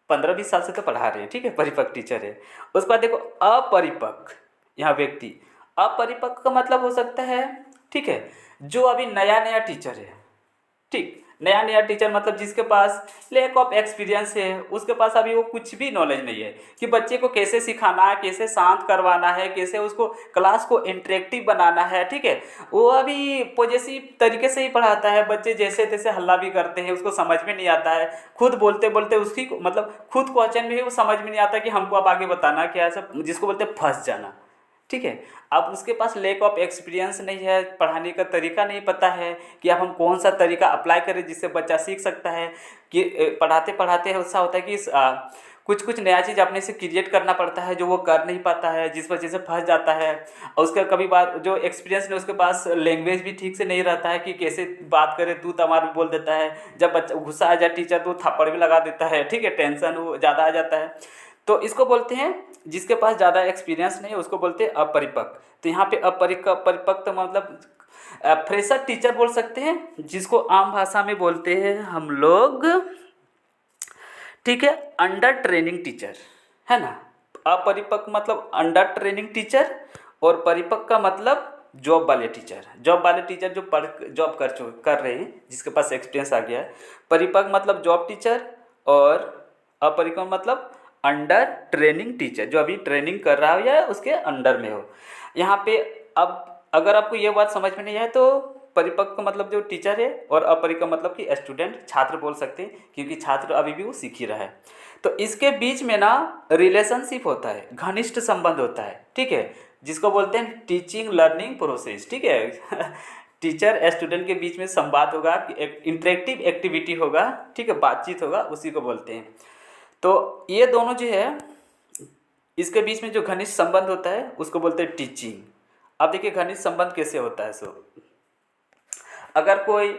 15-20 साल से तो पढ़ा रहे हैं, ठीक है, परिपक्व टीचर है। उसके बाद देखो अपरिपक्व, यहाँ व्यक्ति, अपरिपक्व का मतलब हो सकता है, ठीक है, जो अभी नया नया टीचर है, ठीक, नया नया टीचर मतलब जिसके पास लैक ऑफ एक्सपीरियंस है, उसके पास अभी वो कुछ भी नॉलेज नहीं है कि बच्चे को कैसे सिखाना है, कैसे शांत करवाना है, कैसे उसको क्लास को इंटरेक्टिव बनाना है, ठीक है। वो अभी पॉजिटिव तरीके से ही पढ़ाता है, बच्चे जैसे तैसे हल्ला भी करते हैं, उसको समझ में नहीं आता है, खुद बोलते बोलते उसकी मतलब खुद क्वेश्चन में ही वो समझ में नहीं आता कि हमको अब आगे बताना क्या है, सब जिसको बोलते हैं फंस जाना, ठीक है। अब उसके पास लैक ऑफ एक्सपीरियंस नहीं है, पढ़ाने का तरीका नहीं पता है कि अब हम कौन सा तरीका अप्लाई करें जिससे बच्चा सीख सकता है। कि पढ़ाते पढ़ाते ऐसा होता है कि कुछ नया चीज़ अपने से क्रिएट करना पड़ता है जो वो कर नहीं पाता है, जिस वजह से फंस जाता है। और उसका कभी बात जो एक्सपीरियंस नहीं, उसके पास लैंग्वेज भी ठीक से नहीं रहता है कि कैसे बात करे, तू तमार भी बोल देता है, जब बच्चा गुस्सा आ जाए टीचर तो थप्पड़ भी लगा देता है, ठीक है, टेंशन वो ज़्यादा आ जाता है। तो इसको बोलते हैं, जिसके पास ज़्यादा एक्सपीरियंस नहीं है उसको बोलते हैं अपरिपक्व। तो यहाँ पे परिपक्व मतलब फ्रेशर टीचर बोल सकते हैं, जिसको आम भाषा में बोलते हैं हम लोग, ठीक है, अंडर ट्रेनिंग टीचर, है ना। अपरिपक्व मतलब अंडर ट्रेनिंग टीचर, और परिपक्व का मतलब जॉब वाले टीचर जो जॉब कर रहे हैं, जिसके पास एक्सपीरियंस आ गया है। परिपक्व मतलब जॉब टीचर, और अपरिपक्व मतलब अंडर ट्रेनिंग टीचर, जो अभी ट्रेनिंग कर रहा हो या उसके अंडर में हो। यहाँ पे अब अगर आपको ये बात समझ में नहीं आए तो परिपक्व का मतलब जो टीचर है, और अपरिपक्व मतलब कि स्टूडेंट, छात्र बोल सकते हैं, क्योंकि छात्र अभी भी वो सीख ही रहा है। तो इसके बीच में ना रिलेशनशिप होता है, घनिष्ठ संबंध होता है, ठीक है, जिसको बोलते हैं टीचिंग लर्निंग प्रोसेस, ठीक है। टीचर स्टूडेंट के बीच में संवाद होगा, एक इंटरेक्टिव एक्टिविटी होगा, ठीक है, बातचीत होगा, उसी को बोलते हैं। तो ये दोनों जो है इसके बीच में जो घनिष्ठ संबंध होता है उसको बोलते हैं टीचिंग। अब देखिए घनिष्ठ संबंध कैसे होता है। अगर कोई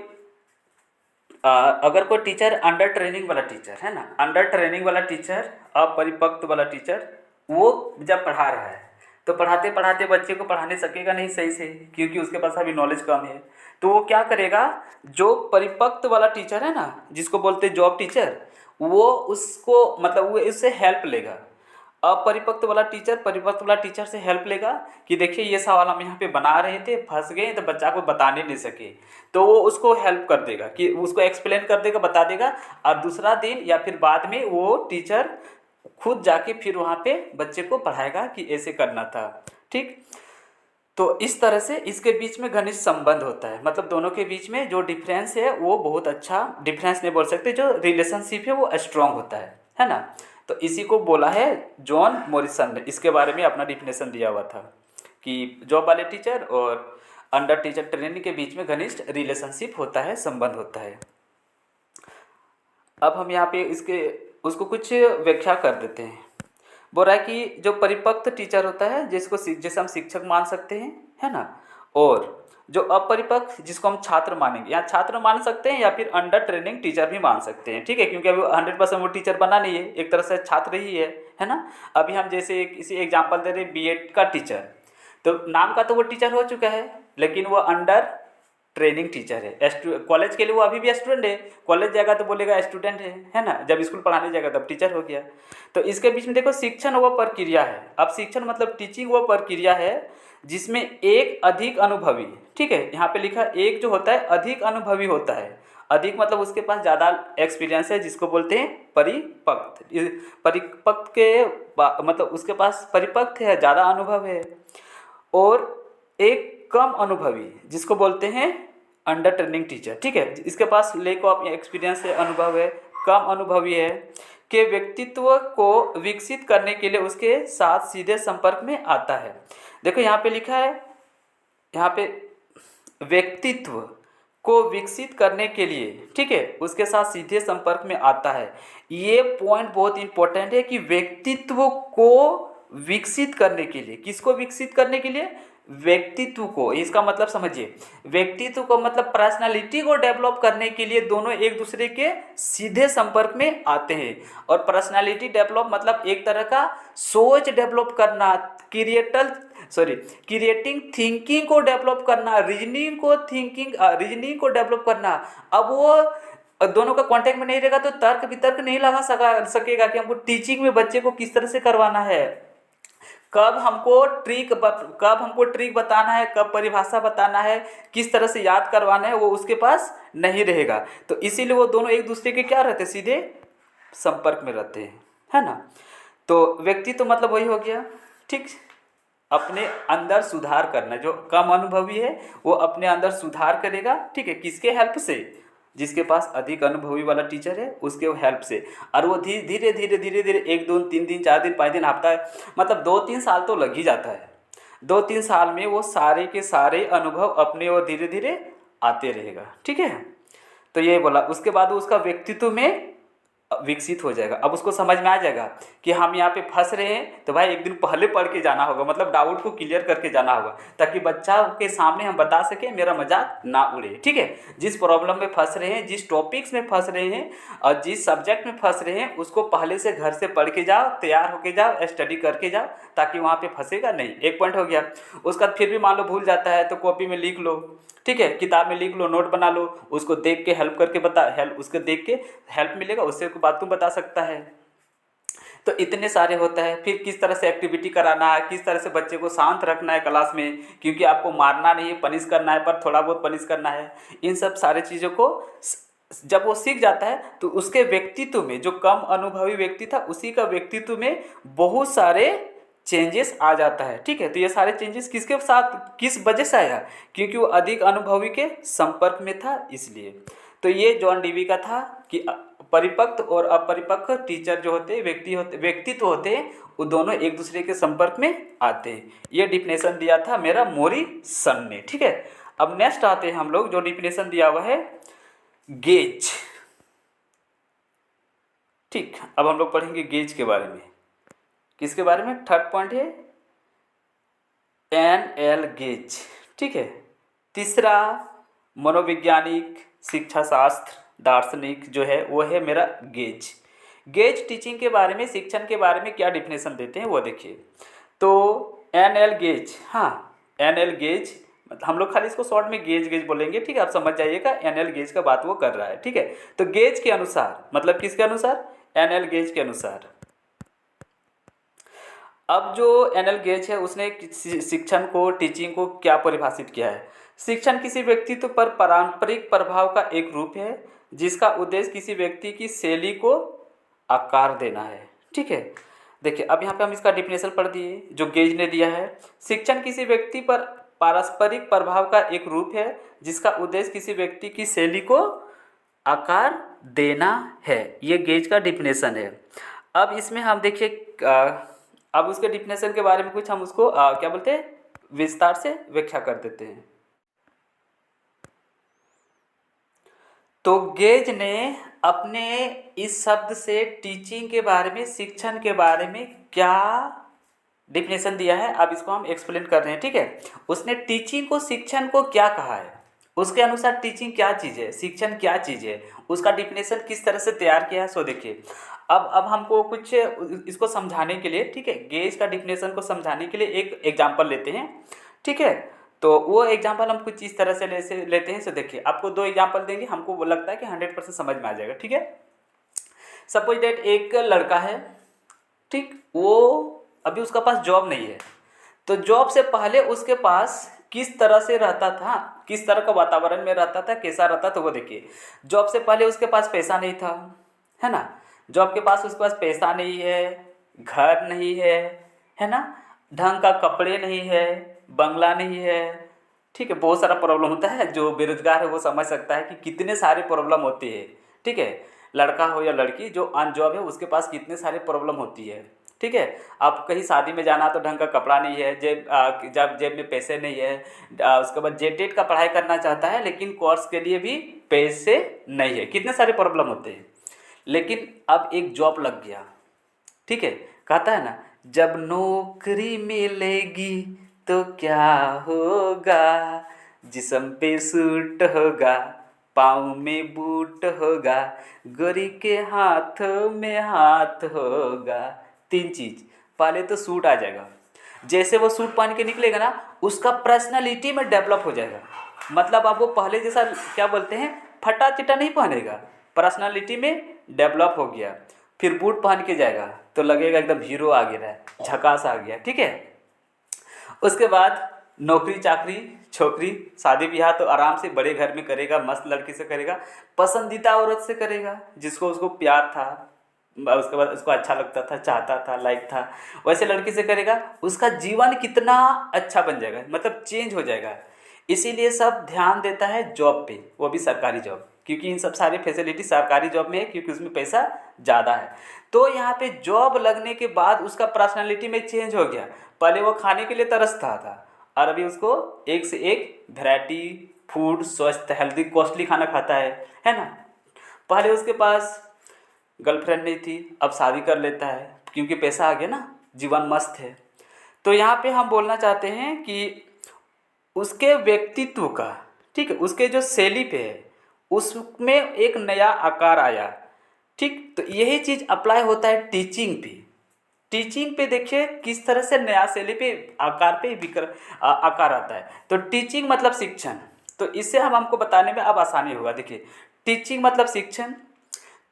अगर कोई टीचर अंडर ट्रेनिंग वाला टीचर है ना, अंडर ट्रेनिंग वाला टीचर, अपरिपक्व वाला टीचर, वो जब पढ़ा रहा है तो पढ़ाते पढ़ाते बच्चे को पढ़ाने सकेगा नहीं सही से, क्योंकि उसके पास अभी नॉलेज कम है। तो वो क्या करेगा, जो परिपक्व वाला टीचर है ना, जिसको बोलते हैं जॉब टीचर, वो उसको मतलब वो इससे हेल्प लेगा। अपरिपक्व वाला टीचर परिपक्व वाला टीचर से हेल्प लेगा कि देखिए ये सवाल हम यहाँ पे बना रहे थे, फंस गए तो बच्चा को बताने नहीं सके, तो वो उसको हेल्प कर देगा कि उसको एक्सप्लेन कर देगा, बता देगा। और दूसरा दिन या फिर बाद में वो टीचर खुद जाके फिर वहाँ पे बच्चे को पढ़ाएगा कि ऐसे करना था। ठीक, तो इस तरह से इसके बीच में घनिष्ठ संबंध होता है, मतलब दोनों के बीच में जो डिफरेंस है वो बहुत अच्छा, डिफरेंस नहीं बोल सकते, जो रिलेशनशिप है वो स्ट्रांग होता है ना। तो इसी को बोला है जॉन मॉरिसन ने, इसके बारे में अपना डिफिनेशन दिया हुआ था कि जॉब वाले टीचर और अंडर टीचर ट्रेनिंग के बीच में घनिष्ठ रिलेशनशिप होता है, संबंध होता है। अब हम यहाँ पे इसके उसको कुछ व्याख्या कर देते हैं। बोल रहा है कि जो परिपक्व टीचर होता है जैसे हम शिक्षक मान सकते हैं, है ना, और जो अपरिपक्व जिसको हम छात्र मानेंगे, यहाँ छात्र मान सकते हैं या फिर अंडर ट्रेनिंग टीचर भी मान सकते हैं। ठीक है, क्योंकि अभी 100% वो टीचर बना नहीं है, एक तरह से छात्र ही है ना। अभी हम जैसे किसी एग्जाम्पल दे रहे हैं बीएड का टीचर, तो नाम का तो वो टीचर हो चुका है, लेकिन वो अंडर ट्रेनिंग टीचर है। कॉलेज के लिए वो अभी भी स्टूडेंट है, कॉलेज जाएगा तो बोलेगा स्टूडेंट है ना, जब स्कूल पढ़ाने जाएगा तब टीचर हो गया। तो इसके बीच में देखो शिक्षण वो प्रक्रिया है। अब शिक्षण मतलब टीचिंग वो प्रक्रिया है जिसमें एक अधिक अनुभवी, ठीक है, यहाँ पे लिखा एक जो होता है अधिक अनुभवी होता है। अधिक मतलब उसके पास ज़्यादा एक्सपीरियंस है, जिसको बोलते हैं परिपक्व। परिपक्व के मतलब उसके पास परिपक्व है, ज़्यादा अनुभव है। और एक कम अनुभवी जिसको बोलते हैं अंडर ट्रेनिंग टीचर। ठीक है, इसके पास लैक ऑफ एक्सपीरियंस है, अनुभव है, कम अनुभवी है, के व्यक्तित्व को विकसित करने के लिए उसके साथ सीधे संपर्क में आता है। देखो यहाँ पे लिखा है, यहाँ पे व्यक्तित्व को विकसित करने के लिए, ठीक है, उसके साथ सीधे संपर्क में आता है। ये पॉइंट बहुत इंपॉर्टेंट है कि व्यक्तित्व को विकसित करने के लिए, किसको विकसित करने के लिए, व्यक्तित्व को। इसका मतलब समझिए, व्यक्तित्व को मतलब पर्सनालिटी को डेवलप करने के लिए दोनों एक दूसरे के सीधे संपर्क में आते हैं। और पर्सनालिटी डेवलप मतलब एक तरह का सोच डेवलप करना, क्रिएटिंग थिंकिंग को डेवलप करना, रीजनिंग को डेवलप करना। अब वो दोनों का कांटेक्ट में नहीं रहेगा तो तर्क वितर्क नहीं लगा सकेगा कि हमको टीचिंग में बच्चे को किस तरह से करवाना है, कब हमको ट्रिक बताना है, कब परिभाषा बताना है, किस तरह से याद करवाना है, वो उसके पास नहीं रहेगा। तो इसीलिए वो दोनों एक दूसरे के क्या रहते हैं, सीधे संपर्क में रहते हैं, है ना। तो व्यक्ति तो मतलब वही हो गया, ठीक, अपने अंदर सुधार करना। जो कम अनुभवी है वो अपने अंदर सुधार करेगा, ठीक है, किसके हेल्प से, जिसके पास अधिक अनुभवी वाला टीचर है उसके हेल्प से। और वो धीरे धीरे 1 2 3 दिन 4 दिन 5 दिन हफ्ता, मतलब 2-3 साल तो लग ही जाता है। 2-3 साल में वो सारे के सारे अनुभव अपने और धीरे धीरे आते रहेगा, ठीक है। तो ये बोला, उसके बाद उसका व्यक्तित्व में विकसित हो जाएगा। अब उसको समझ में आ जाएगा कि हम यहाँ पे फंस रहे हैं, तो भाई एक दिन पहले पढ़ के जाना होगा, मतलब डाउट को क्लियर करके जाना होगा, ताकि बच्चा के सामने हम बता सकें, मेरा मजाक ना उड़े, ठीक है। जिस प्रॉब्लम में फंस रहे हैं, जिस टॉपिक्स में फंस रहे हैं और जिस सब्जेक्ट में फंस रहे हैं, उसको पहले से घर से पढ़ के जाओ, तैयार होके जाओ, स्टडी करके जाओ, ताकि वहाँ पे फंसेगा नहीं। एक पॉइंट हो गया। उसका फिर भी मान लो भूल जाता है तो कॉपी में लिख लो, ठीक है, किताब में लिख लो, नोट बना लो, उसको देख के हेल्प करके उसको देख के हेल्प मिलेगा, उससे बात तुम बता सकता है। तो इतने सारे होता है। फिर किस तरह से एक्टिविटी कराना है, किस तरह से बच्चे को शांत रखना है क्लास में, क्योंकि आपको मारना नहीं है, पनिश करना है, पर थोड़ा बहुत पनिश करना है। इन सब सारे चीज़ों को जब वो सीख जाता है तो उसके व्यक्तित्व में, जो कम अनुभवी व्यक्ति था उसी का व्यक्तित्व में बहुत सारे चेंजेस आ जाता है, ठीक है। तो ये सारे चेंजेस किसके साथ, किस वजह से आया, क्योंकि वो अधिक अनुभवी के संपर्क में था, इसलिए। तो ये जॉन डीवी का था कि परिपक्व और अपरिपक्व टीचर जो होते व्यक्तित्व होते हैं, वो दोनों एक दूसरे के संपर्क में आते हैं। ये डिफिनेशन दिया था मेरा मॉरिसन ने, ठीक है। अब नेक्स्ट आते हैं हम लोग, जो डिफिनेशन दिया हुआ है गेज, ठीक। अब हम लोग पढ़ेंगे गेज के बारे में। किसके बारे में? थर्ड पॉइंट है एन.एल. गेज, ठीक है। तीसरा मनोवैज्ञानिक, शिक्षा शास्त्र, दार्शनिक जो है वो है मेरा गेज। गेज टीचिंग के बारे में, शिक्षण के बारे में क्या डिफिनेशन देते हैं वो देखिए। तो एन.एल. गेज, हाँ एन.एल. गेज, मतलब हम लोग खाली इसको शॉर्ट में गेज गेज बोलेंगे, ठीक है, आप समझ जाइएगा एन.एल. गेज का बात वो कर रहा है, ठीक है। तो गेज के अनुसार, मतलब किसके अनुसार? एन.एल. गेज के अनुसार। अब जो एन.एल. गेज है उसने शिक्षण को, टीचिंग को क्या परिभाषित किया है? शिक्षण किसी व्यक्तित्व पर पारंपरिक प्रभाव का एक रूप है जिसका उद्देश्य किसी व्यक्ति की शैली को आकार देना है, ठीक है। देखिए अब यहाँ पे हम इसका डिफिनेशन पढ़ दिए जो गेज ने दिया है। शिक्षण किसी व्यक्ति पर पारस्परिक प्रभाव का एक रूप है जिसका उद्देश्य किसी व्यक्ति की शैली को आकार देना है, ये गेज का डिफिनेशन है। अब इसमें हम देखिए अब उसके डिफिनेशन के बारे में कुछ हम उसको क्या बोलते हैं, विस्तार से व्याख्या कर देते हैं। तो गेज ने अपने इस शब्द से टीचिंग के बारे में, शिक्षण के बारे में क्या डिफिनेशन दिया है, अब इसको हम एक्सप्लेन कर रहे हैं, ठीक है। उसने टीचिंग को, शिक्षण को क्या कहा है, उसके अनुसार टीचिंग क्या चीज़ है, शिक्षण क्या चीज़ है, उसका डिफिनेशन किस तरह से तैयार किया है, सो देखिए। अब हमको कुछ इसको समझाने के लिए, ठीक है, गेज का डिफिनेशन को समझाने के लिए एक एग्जांपल लेते हैं, ठीक है। तो वो एग्जांपल हम कुछ इस तरह से लेते हैं। सो देखिए आपको दो एग्जांपल देंगे, हमको वो लगता है कि 100% समझ में आ जाएगा, ठीक है। सपोज डेट एक लड़का है, ठीक, वो अभी उसका पास जॉब नहीं है, तो जॉब से पहले उसके पास किस तरह से रहता था, किस तरह का वातावरण में रहता था, कैसा रहता था वो देखिए। जॉब से पहले उसके पास पैसा नहीं था, है ना, जॉब के पास उसके पास पैसा नहीं है, घर नहीं है ना, ढंग का कपड़े नहीं है, बंगला नहीं है, ठीक है, बहुत सारा प्रॉब्लम होता है। जो बेरोजगार है वो समझ सकता है कि कितने सारे प्रॉब्लम होती है, ठीक है। लड़का हो या लड़की जो अनजॉब है उसके पास कितने सारे प्रॉब्लम होती है, ठीक है। आप कहीं शादी में जाना तो ढंग का कपड़ा नहीं है, जब जेब में पैसे नहीं है, उसके बाद जेटेट का पढ़ाई करना चाहता है लेकिन कोर्स के लिए भी पैसे नहीं है, कितने सारे प्रॉब्लम होते हैं। लेकिन अब एक जॉब लग गया, ठीक है, कहता है ना, जब नौकरी मिलेगी तो क्या होगा, जिस्म पे सूट होगा, पाँव में बूट होगा, गोरी के हाथ में हाथ होगा। तीन चीज, पहले तो सूट आ जाएगा, जैसे वो सूट पहन के निकलेगा ना उसका पर्सनालिटी में डेवलप हो जाएगा। मतलब अब वो पहले जैसा क्या बोलते हैं फटा चिटा नहीं पहनेगा, पर्सनालिटी में डेवलप हो गया। फिर बूट पहन के जाएगा तो लगेगा एकदम हीरो आ गया है, झकास आ गया, ठीक है। उसके बाद नौकरी चाकरी छोकरी शादी ब्याह तो आराम से बड़े घर में करेगा, मस्त लड़की से करेगा, पसंदीदा औरत से करेगा जिसको उसको प्यार था, उसके बाद उसको अच्छा लगता था, चाहता था, लाइक था, वैसे लड़की से करेगा, उसका जीवन कितना अच्छा बन जाएगा, मतलब चेंज हो जाएगा। इसीलिए सब ध्यान देता है जॉब पे, वो भी सरकारी जॉब, क्योंकि इन सब सारी फैसिलिटी सरकारी जॉब में है क्योंकि उसमें पैसा ज़्यादा है। तो यहाँ पे जॉब लगने के बाद उसका पर्सनालिटी में चेंज हो गया। पहले वो खाने के लिए तरसता था और अभी उसको एक से एक वैरायटी फूड, स्वस्थ, हेल्दी, कॉस्टली खाना खाता है ना। पहले उसके पास गर्लफ्रेंड नहीं थी, अब शादी कर लेता है क्योंकि पैसा आ गया ना, जीवन मस्त है। तो यहाँ पे हम बोलना चाहते हैं कि उसके व्यक्तित्व का, ठीक है, उसके जो शैली पे है उसमें एक नया आकार आया, ठीक। तो यही चीज़ अप्लाई होता है टीचिंग पे। टीचिंग पे देखिए किस तरह से नया शैली पे, आकार पे आकार आता है। तो टीचिंग मतलब शिक्षण, तो इससे हमको बताने में अब आसानी होगा। देखिए टीचिंग मतलब शिक्षण,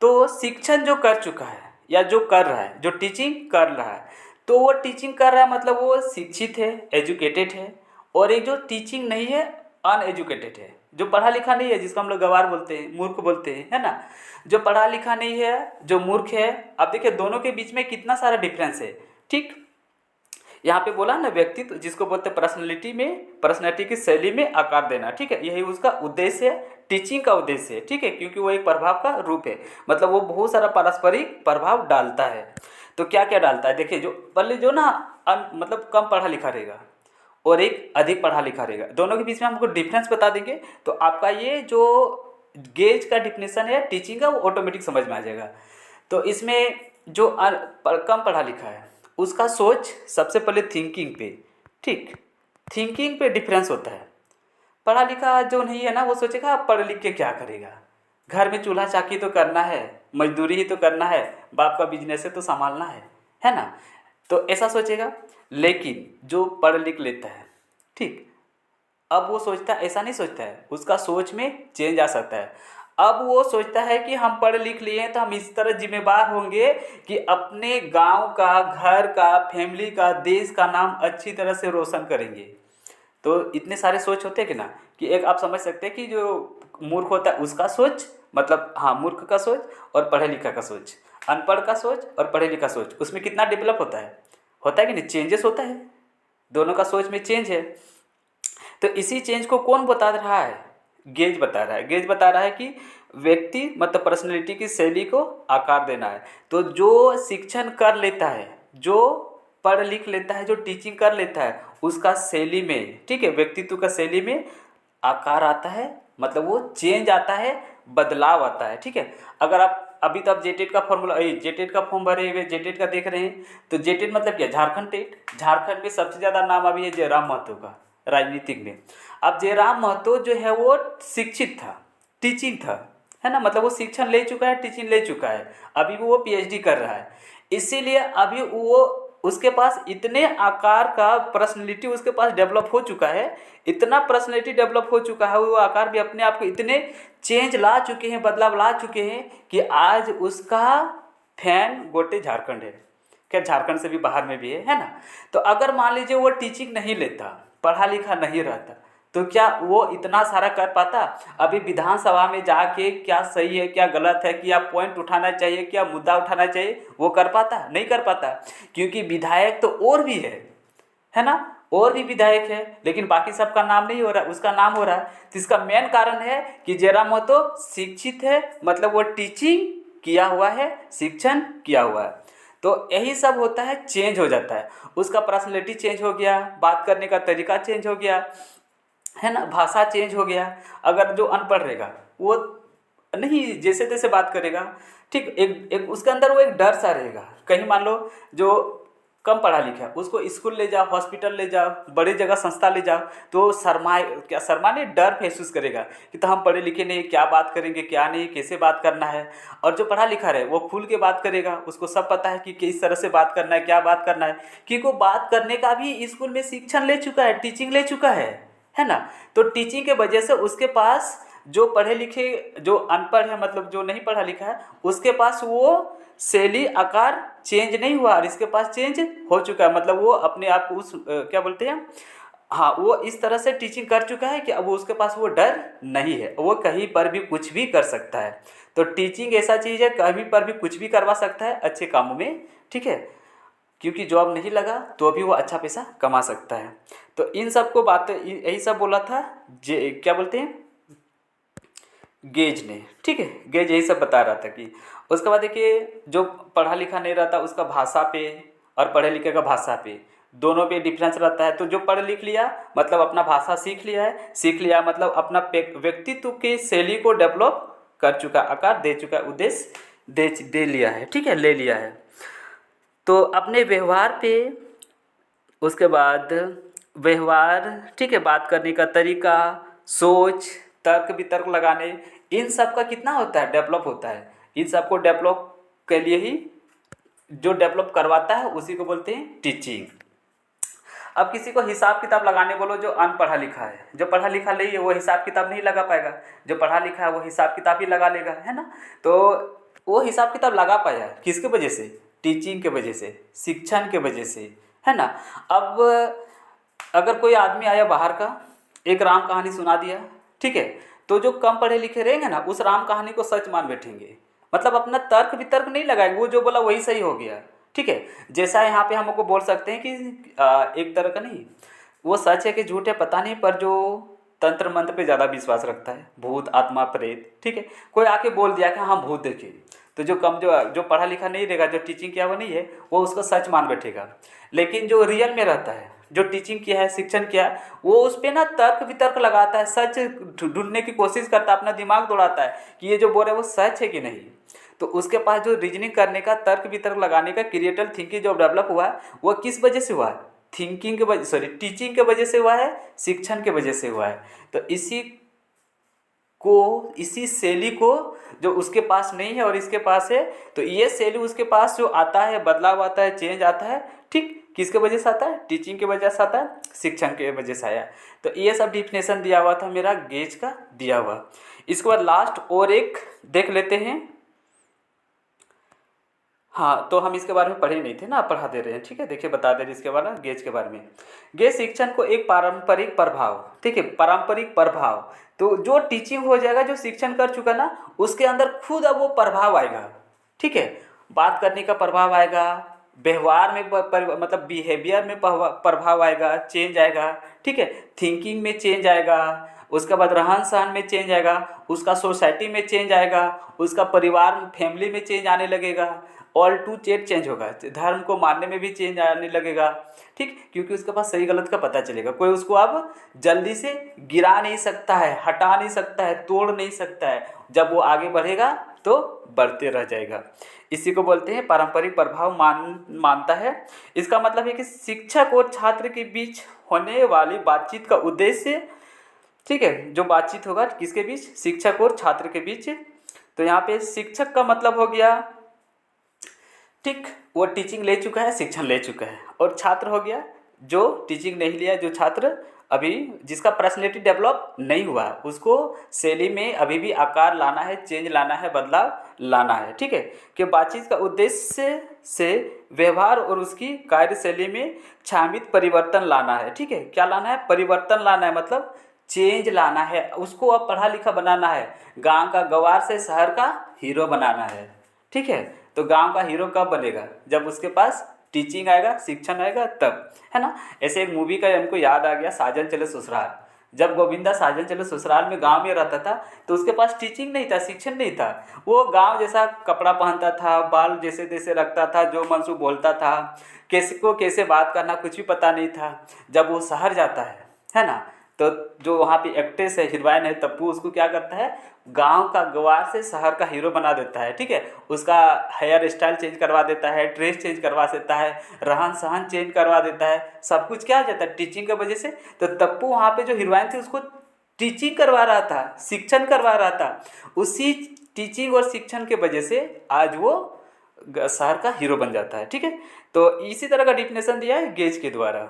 तो शिक्षण जो कर चुका है या जो कर रहा है, जो टीचिंग कर रहा है, तो वो टीचिंग कर रहा है मतलब वो शिक्षित है, एजुकेटेड है। और एक जो टीचिंग नहीं है, अनएजुकेटेड है, जो पढ़ा लिखा नहीं है, जिसको हम लोग गंवार बोलते हैं, मूर्ख बोलते हैं, है ना। जो पढ़ा लिखा नहीं है, जो मूर्ख है, अब देखिए दोनों के बीच में कितना सारा डिफरेंस है, ठीक। यहाँ पे बोला ना व्यक्तित्व, जिसको बोलते हैं पर्सनैलिटी में, पर्सनैलिटी की शैली में आकार देना, ठीक है, यही उसका उद्देश्य है, टीचिंग का उद्देश्य है, ठीक है, क्योंकि वो एक प्रभाव का रूप है, मतलब वो बहुत सारा पारस्परिक प्रभाव डालता है। तो क्या क्या डालता है, देखिए जो पहले जो ना मतलब कम पढ़ा लिखा रहेगा और एक अधिक पढ़ा लिखा रहेगा, दोनों के बीच में हमको डिफरेंस बता देंगे तो आपका ये जो गेज का डिफिनेशन है टीचिंग का वो ऑटोमेटिक समझ में आ जाएगा। तो इसमें जो कम पढ़ा लिखा है उसका सोच सबसे पहले थिंकिंग पे, ठीक, थिंकिंग पे डिफरेंस होता है। पढ़ा लिखा जो नहीं है ना, वो सोचेगा पढ़ लिख के क्या करेगा, घर में चूल्हा चाकी तो करना है, मजदूरी ही तो करना है, बाप का बिजनेस है तो संभालना है ना, तो ऐसा सोचेगा। लेकिन जो पढ़ लिख लेता है, ठीक, अब वो सोचता है, ऐसा नहीं सोचता है, उसका सोच में चेंज आ सकता है। अब वो सोचता है कि हम पढ़ लिख लिए हैं तो हम इस तरह जिम्मेदार होंगे कि अपने गांव का, घर का, फैमिली का, देश का नाम अच्छी तरह से रोशन करेंगे। तो इतने सारे सोच होते हैं कि ना, कि एक आप समझ सकते हैं कि जो मूर्ख होता है उसका सोच, मतलब हाँ, मूर्ख का सोच और पढ़े लिखा का सोच, अनपढ़ का सोच और पढ़े लिखा सोच, उसमें कितना डेवलप होता है कि नहीं, चेंजेस होता है, दोनों का सोच में चेंज है। तो इसी चेंज को कौन बता रहा है, गेज बता रहा है। गेज बता रहा है कि व्यक्ति मतलब पर्सनैलिटी की शैली को आकार देना है। तो जो शिक्षण कर लेता है, जो पढ़ लिख लेता है, जो टीचिंग कर लेता है, उसका शैली में, ठीक है, व्यक्तित्व का शैली में आकार आता है, मतलब वो चेंज आता है, बदलाव आता है, ठीक है। अगर आप अभी तो आप जेटेट का फॉर्मूला, जेटेट का फॉर्म भरे हुए, जेटेट का देख रहे हैं, तो जेटेट मतलब क्या, झारखंड टेट। झारखंड में सबसे ज़्यादा नाम अभी है जयराम महतो का राजनीतिक में। अब जयराम महतो जो है वो शिक्षित था, टीचिंग था, है ना, मतलब वो शिक्षण ले चुका है, टीचिंग ले चुका है, अभी वो पीएचडी कर रहा है। इसीलिए अभी वो, उसके पास इतने आकार का पर्सनैलिटी उसके पास डेवलप हो चुका है, इतना पर्सनैलिटी डेवलप हो चुका है, वो आकार भी अपने आप को इतने चेंज ला चुके हैं, बदलाव ला चुके हैं कि आज उसका फैन गोटे झारखंड है। खैर झारखंड से भी बाहर में भी है ना। तो अगर मान लीजिए वो टीचिंग नहीं लेता, पढ़ा लिखा नहीं रहता, तो क्या वो इतना सारा कर पाता? अभी विधानसभा में जाके क्या सही है क्या गलत है, क्या पॉइंट उठाना चाहिए, क्या मुद्दा उठाना चाहिए, वो कर पाता? नहीं कर पाता, क्योंकि विधायक तो और भी है ना, और भी विधायक है, लेकिन बाकी सबका नाम नहीं हो रहा, उसका नाम हो रहा है। तो इसका मेन कारण है कि जयराम महतो शिक्षित है, मतलब वो टीचिंग किया हुआ है, शिक्षण किया हुआ है। तो यही सब होता है, चेंज हो जाता है, उसका पर्सनैलिटी चेंज हो गया, बात करने का तरीका चेंज हो गया, है ना, भाषा चेंज हो गया। अगर जो अनपढ़ रहेगा वो नहीं जैसे तैसे बात करेगा, ठीक, एक उसके अंदर वो एक डर सा रहेगा। कहीं मान लो जो कम पढ़ा लिखा है, उसको स्कूल ले जाओ, हॉस्पिटल ले जाओ, बड़े जगह संस्था ले जाओ, तो शर्माए, क्या शर्माने, डर महसूस करेगा कि तो हम पढ़े लिखे नहीं, क्या बात करेंगे, क्या नहीं, कैसे बात करना है। और जो पढ़ा लिखा रहे वो खुल के बात करेगा, उसको सब पता है कि किस तरह से बात करना है, क्या बात करना है, क्योंकि वो बात करने का भी स्कूल में शिक्षण ले चुका है, टीचिंग ले चुका है ना। तो टीचिंग के वजह से उसके पास जो पढ़े लिखे, जो अनपढ़ है, मतलब जो नहीं पढ़ा लिखा है, उसके पास वो शैली आकार चेंज नहीं हुआ, और इसके पास चेंज हो चुका है। मतलब वो अपने आप को उस क्या बोलते हैं, हाँ, वो इस तरह से टीचिंग कर चुका है कि अब उसके पास वो डर नहीं है, वो कहीं पर भी कुछ भी कर सकता है। तो टीचिंग ऐसा चीज़ है, कहीं पर भी कुछ भी करवा सकता है अच्छे कामों में, ठीक है, क्योंकि जॉब नहीं लगा तो भी वो अच्छा पैसा कमा सकता है। तो इन सब को बातें, यही सब बोला था क्या बोलते हैं, गेज ने, ठीक है, गेज यही सब बता रहा था कि उसके बाद देखिए जो पढ़ा लिखा नहीं रहता उसका भाषा पे, और पढ़े लिखे का भाषा पे, दोनों पे डिफरेंस रहता है। तो जो पढ़ लिख लिया मतलब अपना भाषा सीख लिया है, सीख लिया मतलब अपना व्यक्तित्व की शैली को डेवलप कर चुका, आकार दे चुका, उद्देश्य दे लिया है, ठीक है, ले लिया है। तो अपने व्यवहार पे, उसके बाद व्यवहार, ठीक है, बात करने का तरीका, सोच, तर्क वितर्क लगाने, इन सब का कितना होता है, डेवलप होता है। इन सब को डेवलप के लिए ही, जो डेवलप करवाता है उसी को बोलते हैं टीचिंग। अब किसी को हिसाब किताब लगाने बोलो जो अनपढ़ा लिखा है, जो पढ़ा लिखा नहीं है वो हिसाब किताब नहीं लगा पाएगा, जो पढ़ा लिखा है वो हिसाब किताब ही लगा लेगा, है ना। तो वो हिसाब किताब लगा पाया किसके वजह से, टीचिंग के वजह से, शिक्षण के वजह से, है ना। अब अगर कोई आदमी आया बाहर का, एक राम कहानी सुना दिया, ठीक है, तो जो कम पढ़े लिखे रहेंगे ना, उस राम कहानी को सच मान बैठेंगे, मतलब अपना तर्क वितर्क नहीं लगाएंगे, वो जो बोला वही सही हो गया, ठीक है। जैसा यहाँ पे हमको बोल सकते हैं कि एक तरह का नहीं, वो सच है कि झूठ है पता नहीं, पर जो तंत्र मंत्र पे ज़्यादा विश्वास रखता है, भूत आत्मा प्रेत, ठीक है, कोई आके बोल दिया कि हाँ भूत देखे, तो जो कम जो पढ़ा लिखा नहीं रहेगा, जो टीचिंग किया हुआ नहीं है, वो उसको सच मान बैठेगा। लेकिन जो रियल में रहता है, जो टीचिंग किया है, शिक्षण किया है, वो उस पर ना तर्क वितर्क लगाता है, सच ढूंढने की कोशिश करता है, अपना दिमाग दौड़ाता है कि ये जो बोल रहे हैं वो सच है कि नहीं। तो उसके पास जो रीजनिंग करने का, तर्क वितर्क लगाने का, क्रिएटिव थिंकिंग जो डेवलप हुआ है वो किस वजह से हुआ है? थिंकिंग के वजह, सॉरी, टीचिंग के वजह से हुआ है, शिक्षण के वजह से हुआ है। तो इसी शैली को जो उसके पास नहीं है और इसके पास है, तो ये शैली उसके पास जो आता है, बदलाव आता है, चेंज आता है, ठीक, किसके वजह से आता है? टीचिंग के वजह से आता है, शिक्षण के वजह से आया। तो ये सब डिफिनेशन दिया हुआ था मेरा गेज का दिया हुआ। इसके बाद लास्ट और एक देख लेते हैं। हाँ, तो हम इसके बारे में पढ़े नहीं थे ना, पढ़ा दे रहे हैं, ठीक है। देखिए बता दे रहे इसके बारे में, गेज के बारे में। गेज शिक्षण को एक पारंपरिक प्रभाव, ठीक है, पारंपरिक प्रभाव। तो जो टीचिंग हो जाएगा, जो शिक्षण कर चुका ना, उसके अंदर खुद अब वो प्रभाव आएगा, ठीक है। बात करने का प्रभाव आएगा, व्यवहार में मतलब बिहेवियर में प्रभाव आएगा, चेंज आएगा, ठीक है। थिंकिंग में चेंज आएगा, उसके बाद रहन सहन में चेंज आएगा, उसका सोसाइटी में चेंज आएगा, उसका परिवार फैमिली में चेंज आने लगेगा, ऑल टू जेड चेंज होगा, धर्म को मानने में भी चेंज आने लगेगा, ठीक, क्योंकि उसके पास सही गलत का पता चलेगा। कोई उसको अब जल्दी से गिरा नहीं सकता है, हटा नहीं सकता है, तोड़ नहीं सकता है। जब वो आगे बढ़ेगा तो बढ़ते रह जाएगा। इसी को बोलते हैं पारंपरिक प्रभाव मानता है। इसका मतलब है कि शिक्षक और छात्र के बीच होने वाली बातचीत का उद्देश्य, ठीक है, जो बातचीत होगा किसके बीच? शिक्षक और छात्र के बीच। तो यहाँ पे शिक्षक का मतलब हो गया, ठीक, वो टीचिंग ले चुका है, शिक्षण ले चुका है। और छात्र हो गया जो टीचिंग नहीं लिया, जो छात्र अभी जिसका पर्सनैलिटी डेवलप नहीं हुआ, उसको शैली में अभी भी आकार लाना है, चेंज लाना है, बदलाव लाना है, ठीक है। कि बातचीत का उद्देश्य से व्यवहार और उसकी कार्यशैली में छामित परिवर्तन लाना है, ठीक है। क्या लाना है? परिवर्तन लाना है, मतलब चेंज लाना है, उसको अब पढ़ा लिखा बनाना है, गांव का गंवार से शहर का हीरो बनाना है, ठीक है। तो गांव का हीरो कब बनेगा? जब उसके पास टीचिंग आएगा, शिक्षण आएगा, तब, है ना। ऐसे एक मूवी का हमको याद आ गया, साजन चले ससुराल। जब गोविंदा साजन चले ससुराल में गांव में रहता था, तो उसके पास टीचिंग नहीं था, शिक्षण नहीं था। वो गांव जैसा कपड़ा पहनता था, बाल जैसे तैसे रखता था, जो मन से बोलता था, कैसे को कैसे बात करना कुछ भी पता नहीं था। जब वो शहर जाता है ना, तो जो वहाँ पे एक्ट्रेस है, हीरोइन है तप्पू, उसको क्या करता है, गांव का गंवार से शहर का हीरो बना देता है, ठीक है। उसका हेयर स्टाइल चेंज करवा देता है, ड्रेस चेंज करवा देता है, रहन सहन चेंज करवा देता है, सब कुछ क्या हो जाता है टीचिंग की वजह से। तो तप्पू वहाँ पे जो हीरोइन थी उसको टीचिंग करवा रहा था, शिक्षण करवा रहा था। उसी टीचिंग और शिक्षण के वजह से आज वो शहर का हीरो बन जाता है, ठीक है। तो इसी तरह का डिफिनेशन दिया है गेज के द्वारा।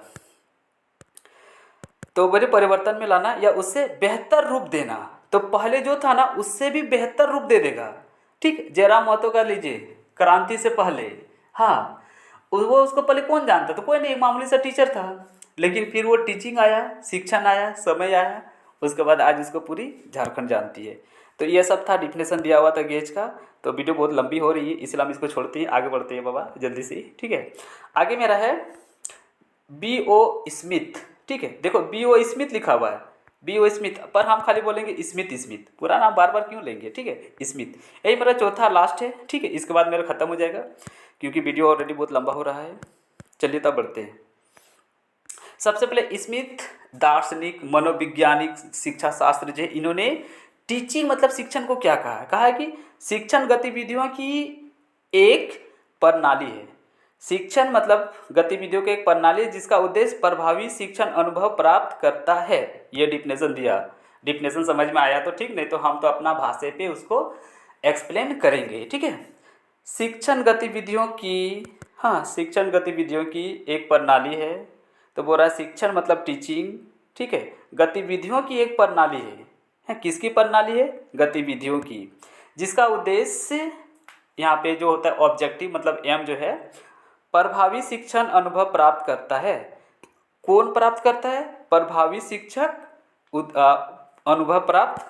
तो बड़े परिवर्तन में लाना या उससे बेहतर रूप देना। तो पहले जो था ना उससे भी बेहतर रूप दे देगा, ठीक। जयराम महतो का लीजिए, क्रांति से पहले, हाँ, वो उसको पहले कौन जानता था? कोई नहीं, मामूली सा टीचर था। लेकिन फिर वो टीचिंग आया, शिक्षण आया, समय आया, उसके बाद आज उसको पूरी झारखंड जानती है। तो ये सब था, डिफिनेशन दिया हुआ था गेज का। तो वीडियो बहुत लंबी हो रही है, इसलिए हम इसको छोड़ते हैं, आगे बढ़ते हैं बाबा जल्दी से, ठीक है। आगे मेरा है B.O. स्मिथ, ठीक है। देखो B.O. स्मिथ लिखा हुआ है, B.O. स्मिथ, पर हम खाली बोलेंगे स्मिथ, पूरा नाम बार बार क्यों लेंगे, ठीक है, स्मिथ। यही मेरा चौथा लास्ट है, ठीक है। इसके बाद मेरा खत्म हो जाएगा क्योंकि वीडियो ऑलरेडी बहुत लंबा हो रहा है। चलिए तब बढ़ते हैं। सबसे पहले स्मिथ दार्शनिक, मनोवैज्ञानिक, शिक्षा शास्त्र जो इन्होंने टीचिंग मतलब शिक्षण को क्या कहा है? कहा है कि शिक्षण गतिविधियों की एक प्रणाली है। शिक्षण मतलब गतिविधियों की एक प्रणाली जिसका उद्देश्य प्रभावी शिक्षण अनुभव प्राप्त करता है। ये डिफिनेशन दिया। डिफिनेशन समझ में आया तो ठीक, नहीं तो हम तो अपना भाषा पे उसको एक्सप्लेन करेंगे, ठीक है। शिक्षण गतिविधियों की, हाँ, शिक्षण गतिविधियों की एक प्रणाली है। तो बोल रहा है शिक्षण मतलब टीचिंग, ठीक है, गतिविधियों की एक प्रणाली है। किसकी प्रणाली है? गतिविधियों की, जिसका उद्देश्य यहाँ पे जो होता है ऑब्जेक्टिव मतलब एम जो है, प्रभावी शिक्षण अनुभव प्राप्त करता है। कौन प्राप्त करता है? प्रभावी शिक्षक अनुभव प्राप्त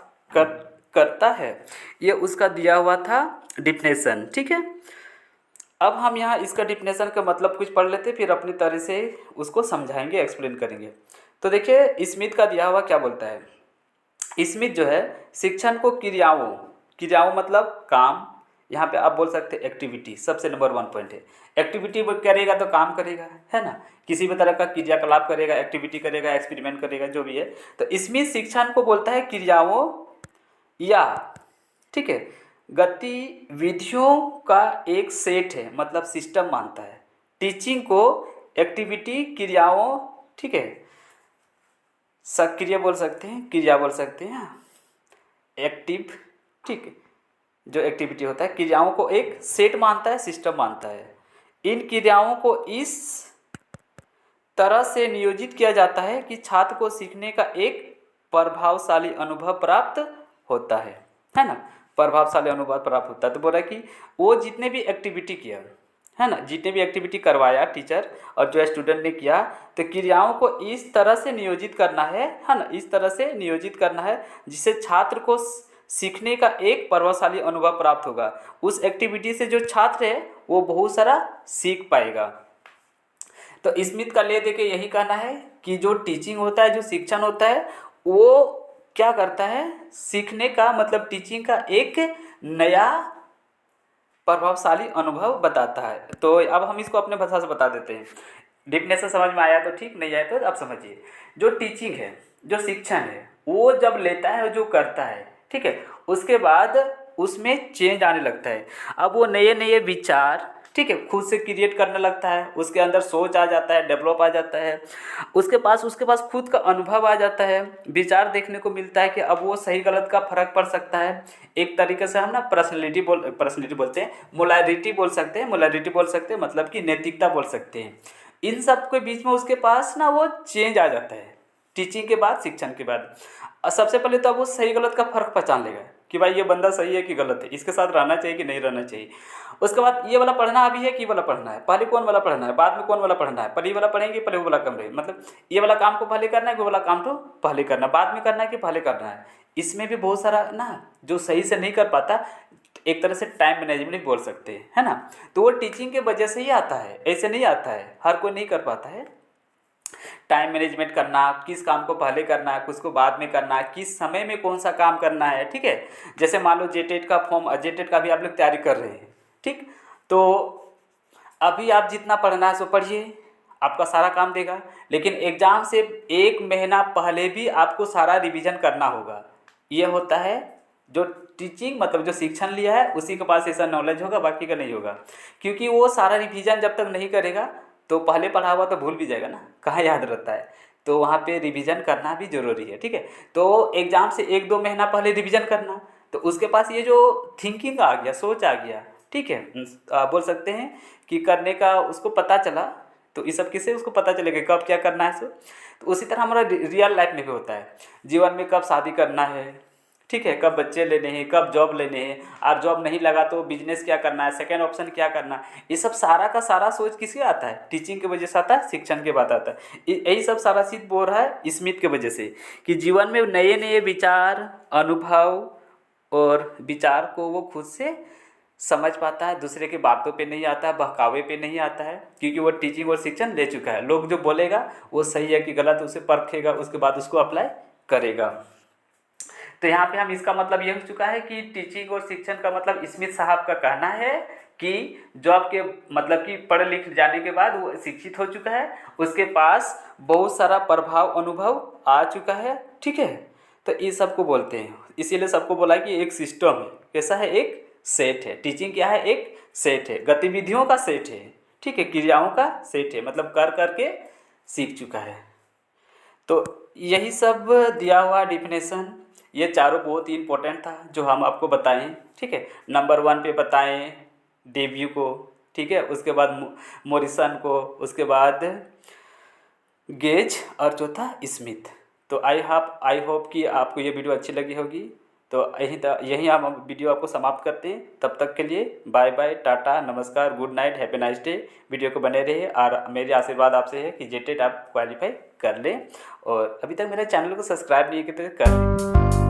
करता है। ये उसका दिया हुआ था डिफिनेशन, ठीक है। अब हम यहाँ इसका डिफिनेशन का मतलब कुछ पढ़ लेते, फिर अपनी तरह से उसको समझाएंगे, एक्सप्लेन करेंगे। तो देखिए स्मिथ का दिया हुआ क्या बोलता है। स्मिथ जो है शिक्षण को क्रियाओं मतलब काम, यहाँ पे आप बोल सकते हैं एक्टिविटी, सबसे नंबर 1 पॉइंट है। एक्टिविटी करेगा तो काम करेगा, है ना, किसी भी तरह का क्रियाकलाप करेगा, एक्टिविटी करेगा, एक्सपेरिमेंट करेगा, जो भी है। तो इसमें शिक्षण को बोलता है क्रियाओं या, ठीक है, गतिविधियों का एक सेट है, मतलब सिस्टम मानता है। टीचिंग को एक्टिविटी, क्रियाओं, ठीक है, सक्रिय बोल सकते हैं, क्रिया बोल सकते हैं, एक्टिव, ठीक है, जो एक्टिविटी होता है, क्रियाओं को एक सेट मानता है, सिस्टम मानता है। इन क्रियाओं को इस तरह से नियोजित किया जाता है कि छात्र को सीखने का एक प्रभावशाली अनुभव प्राप्त होता है ना, प्रभावशाली अनुभव प्राप्त होता है। तो बोल रहा है कि वो जितने भी एक्टिविटी किया है ना, जितने भी एक्टिविटी करवाया टीचर और जो स्टूडेंट ने किया, तो क्रियाओं को इस तरह से नियोजित करना है ना, इस तरह से नियोजित करना है जिससे छात्र को सीखने का एक प्रभावशाली अनुभव प्राप्त होगा। उस एक्टिविटी से जो छात्र है वो बहुत सारा सीख पाएगा। तो स्मिथ का ले दे के यही कहना है कि जो टीचिंग होता है, जो शिक्षण होता है, वो क्या करता है, सीखने का मतलब टीचिंग का एक नया प्रभावशाली अनुभव बताता है। तो अब हम इसको अपने भाषा से बता देते हैं। डिफिनेशन समझ में आया तो ठीक, नहीं आया तो अब समझिए। जो टीचिंग है, जो शिक्षण है, वो जब लेता है, जो करता है, ठीक है, उसके बाद उसमें चेंज आने लगता है। अब वो नए नए विचार, ठीक है, खुद से क्रिएट करने लगता है, उसके अंदर सोच आ जाता है, डेवलप आ जाता है, उसके पास खुद का अनुभव आ जाता है, विचार देखने को मिलता है कि अब वो सही गलत का फर्क पड़ सकता है। एक तरीके से हम ना पर्सनैलिटी बोलते हैं, मोरालिटी बोल सकते हैं, मतलब कि नैतिकता बोल सकते हैं। इन सब के बीच में उसके पास ना वो चेंज आ जाता है टीचिंग के बाद, शिक्षण के बाद। सबसे पहले तो अब वो सही गलत का फर्क पहचान लेगा कि भाई ये बंदा सही है कि गलत है, इसके साथ रहना चाहिए कि नहीं रहना चाहिए। उसके बाद ये वाला पढ़ना अभी है कि वाला पढ़ना है, पहले कौन वाला पढ़ना है, बाद में कौन वाला पढ़ना है, पहले ये वाला पढ़ेंगे पहले वो वाला कम रहे, मतलब ये वाला काम को पहले करना है, वो वाला काम तो पहले करना, बाद में करना है कि पहले करना है। इसमें भी बहुत सारा ना जो सही से नहीं कर पाता, एक तरह से टाइम मैनेजमेंट बोल सकते हैं, है ना। तो वो टीचिंग के वजह से ही आता है, ऐसे नहीं आता है, हर कोई नहीं कर पाता है। टाइम मैनेजमेंट करना, किस काम को पहले करना है, किसको बाद में करना है, किस समय में कौन सा काम करना है, ठीक है। जैसे मान लो जेटेट का भी आप लोग तैयारी कर रहे हैं, ठीक, तो अभी आप जितना पढ़ना है सो पढ़िए, आपका सारा काम देगा। लेकिन एग्ज़ाम से एक महीना पहले भी आपको सारा रिवीजन करना होगा। ये होता है जो टीचिंग मतलब जो शिक्षण लिया है उसी के पास ऐसा नॉलेज होगा, बाकी का नहीं होगा। क्योंकि वो सारा रिवीजन जब तक नहीं करेगा तो पहले पढ़ा हुआ तो भूल भी जाएगा ना, कहाँ याद रहता है। तो वहाँ पे रिवीजन करना भी ज़रूरी है, ठीक है। तो एग्ज़ाम से 1-2 महीना पहले रिवीजन करना, तो उसके पास ये जो थिंकिंग आ गया, सोच आ गया, ठीक है, बोल सकते हैं कि करने का उसको पता चला। तो इस सब किससे उसको पता चलेगा कब क्या करना है सो। तो उसी तरह हमारा रियल लाइफ में भी होता है, जीवन में कब शादी करना है, ठीक है, कब बच्चे लेने हैं, कब जॉब लेने हैं, और जॉब नहीं लगा तो बिजनेस क्या करना है, सेकंड ऑप्शन क्या करना है। ये सब सारा का सारा सोच किसके आता है, टीचिंग की वजह से आता है, शिक्षण के बाद आता है। यही सब सारा चीज़ बोल रहा है स्मिथ की वजह से कि जीवन में नए नए विचार, अनुभव और विचार को वो खुद से समझ पाता है, दूसरे की बातों पे नहीं आता है, बहकावे पे नहीं आता है, क्योंकि वो टीचिंग और शिक्षण ले चुका है। लोग जो बोलेगा वो सही है कि गलत, उसे परखेगा, उसके बाद उसको अप्लाई करेगा। तो यहाँ पे हम इसका मतलब ये हो चुका है कि टीचिंग और शिक्षण का मतलब स्मिथ साहब का कहना है कि जो आपके मतलब कि पढ़ लिख जाने के बाद वो शिक्षित हो चुका है, उसके पास बहुत सारा प्रभाव अनुभव आ चुका है, ठीक है। तो इस सबको बोलते हैं, इसीलिए सबको बोला कि एक सिस्टम है, कैसा है, एक सेट है। टीचिंग क्या है, एक सेट है, गतिविधियों का सेट है, ठीक है, क्रियाओं का सेट है, मतलब कर करके सीख चुका है। तो यही सब दिया हुआ डिफिनेशन, ये चारों बहुत ही इम्पोर्टेंट था जो हम आपको बताएं, ठीक है। नंबर 1 पे बताएं डेव्यू को, ठीक है, उसके बाद मॉरिसन को, उसके बाद गेज और चौथा स्मिथ। तो आई होप कि आपको ये वीडियो अच्छी लगी होगी। तो यहीं हम वीडियो आपको समाप्त करते हैं। तब तक के लिए बाय बाय, टाटा, नमस्कार, good night, happy nice day. Video को बने रहिए और मेरे आशीर्वाद आपसे है कि जेटेट आप क्वालिफाई कर लें, और अभी तक मेरे चैनल को सब्सक्राइब नहीं किए तो कर लें।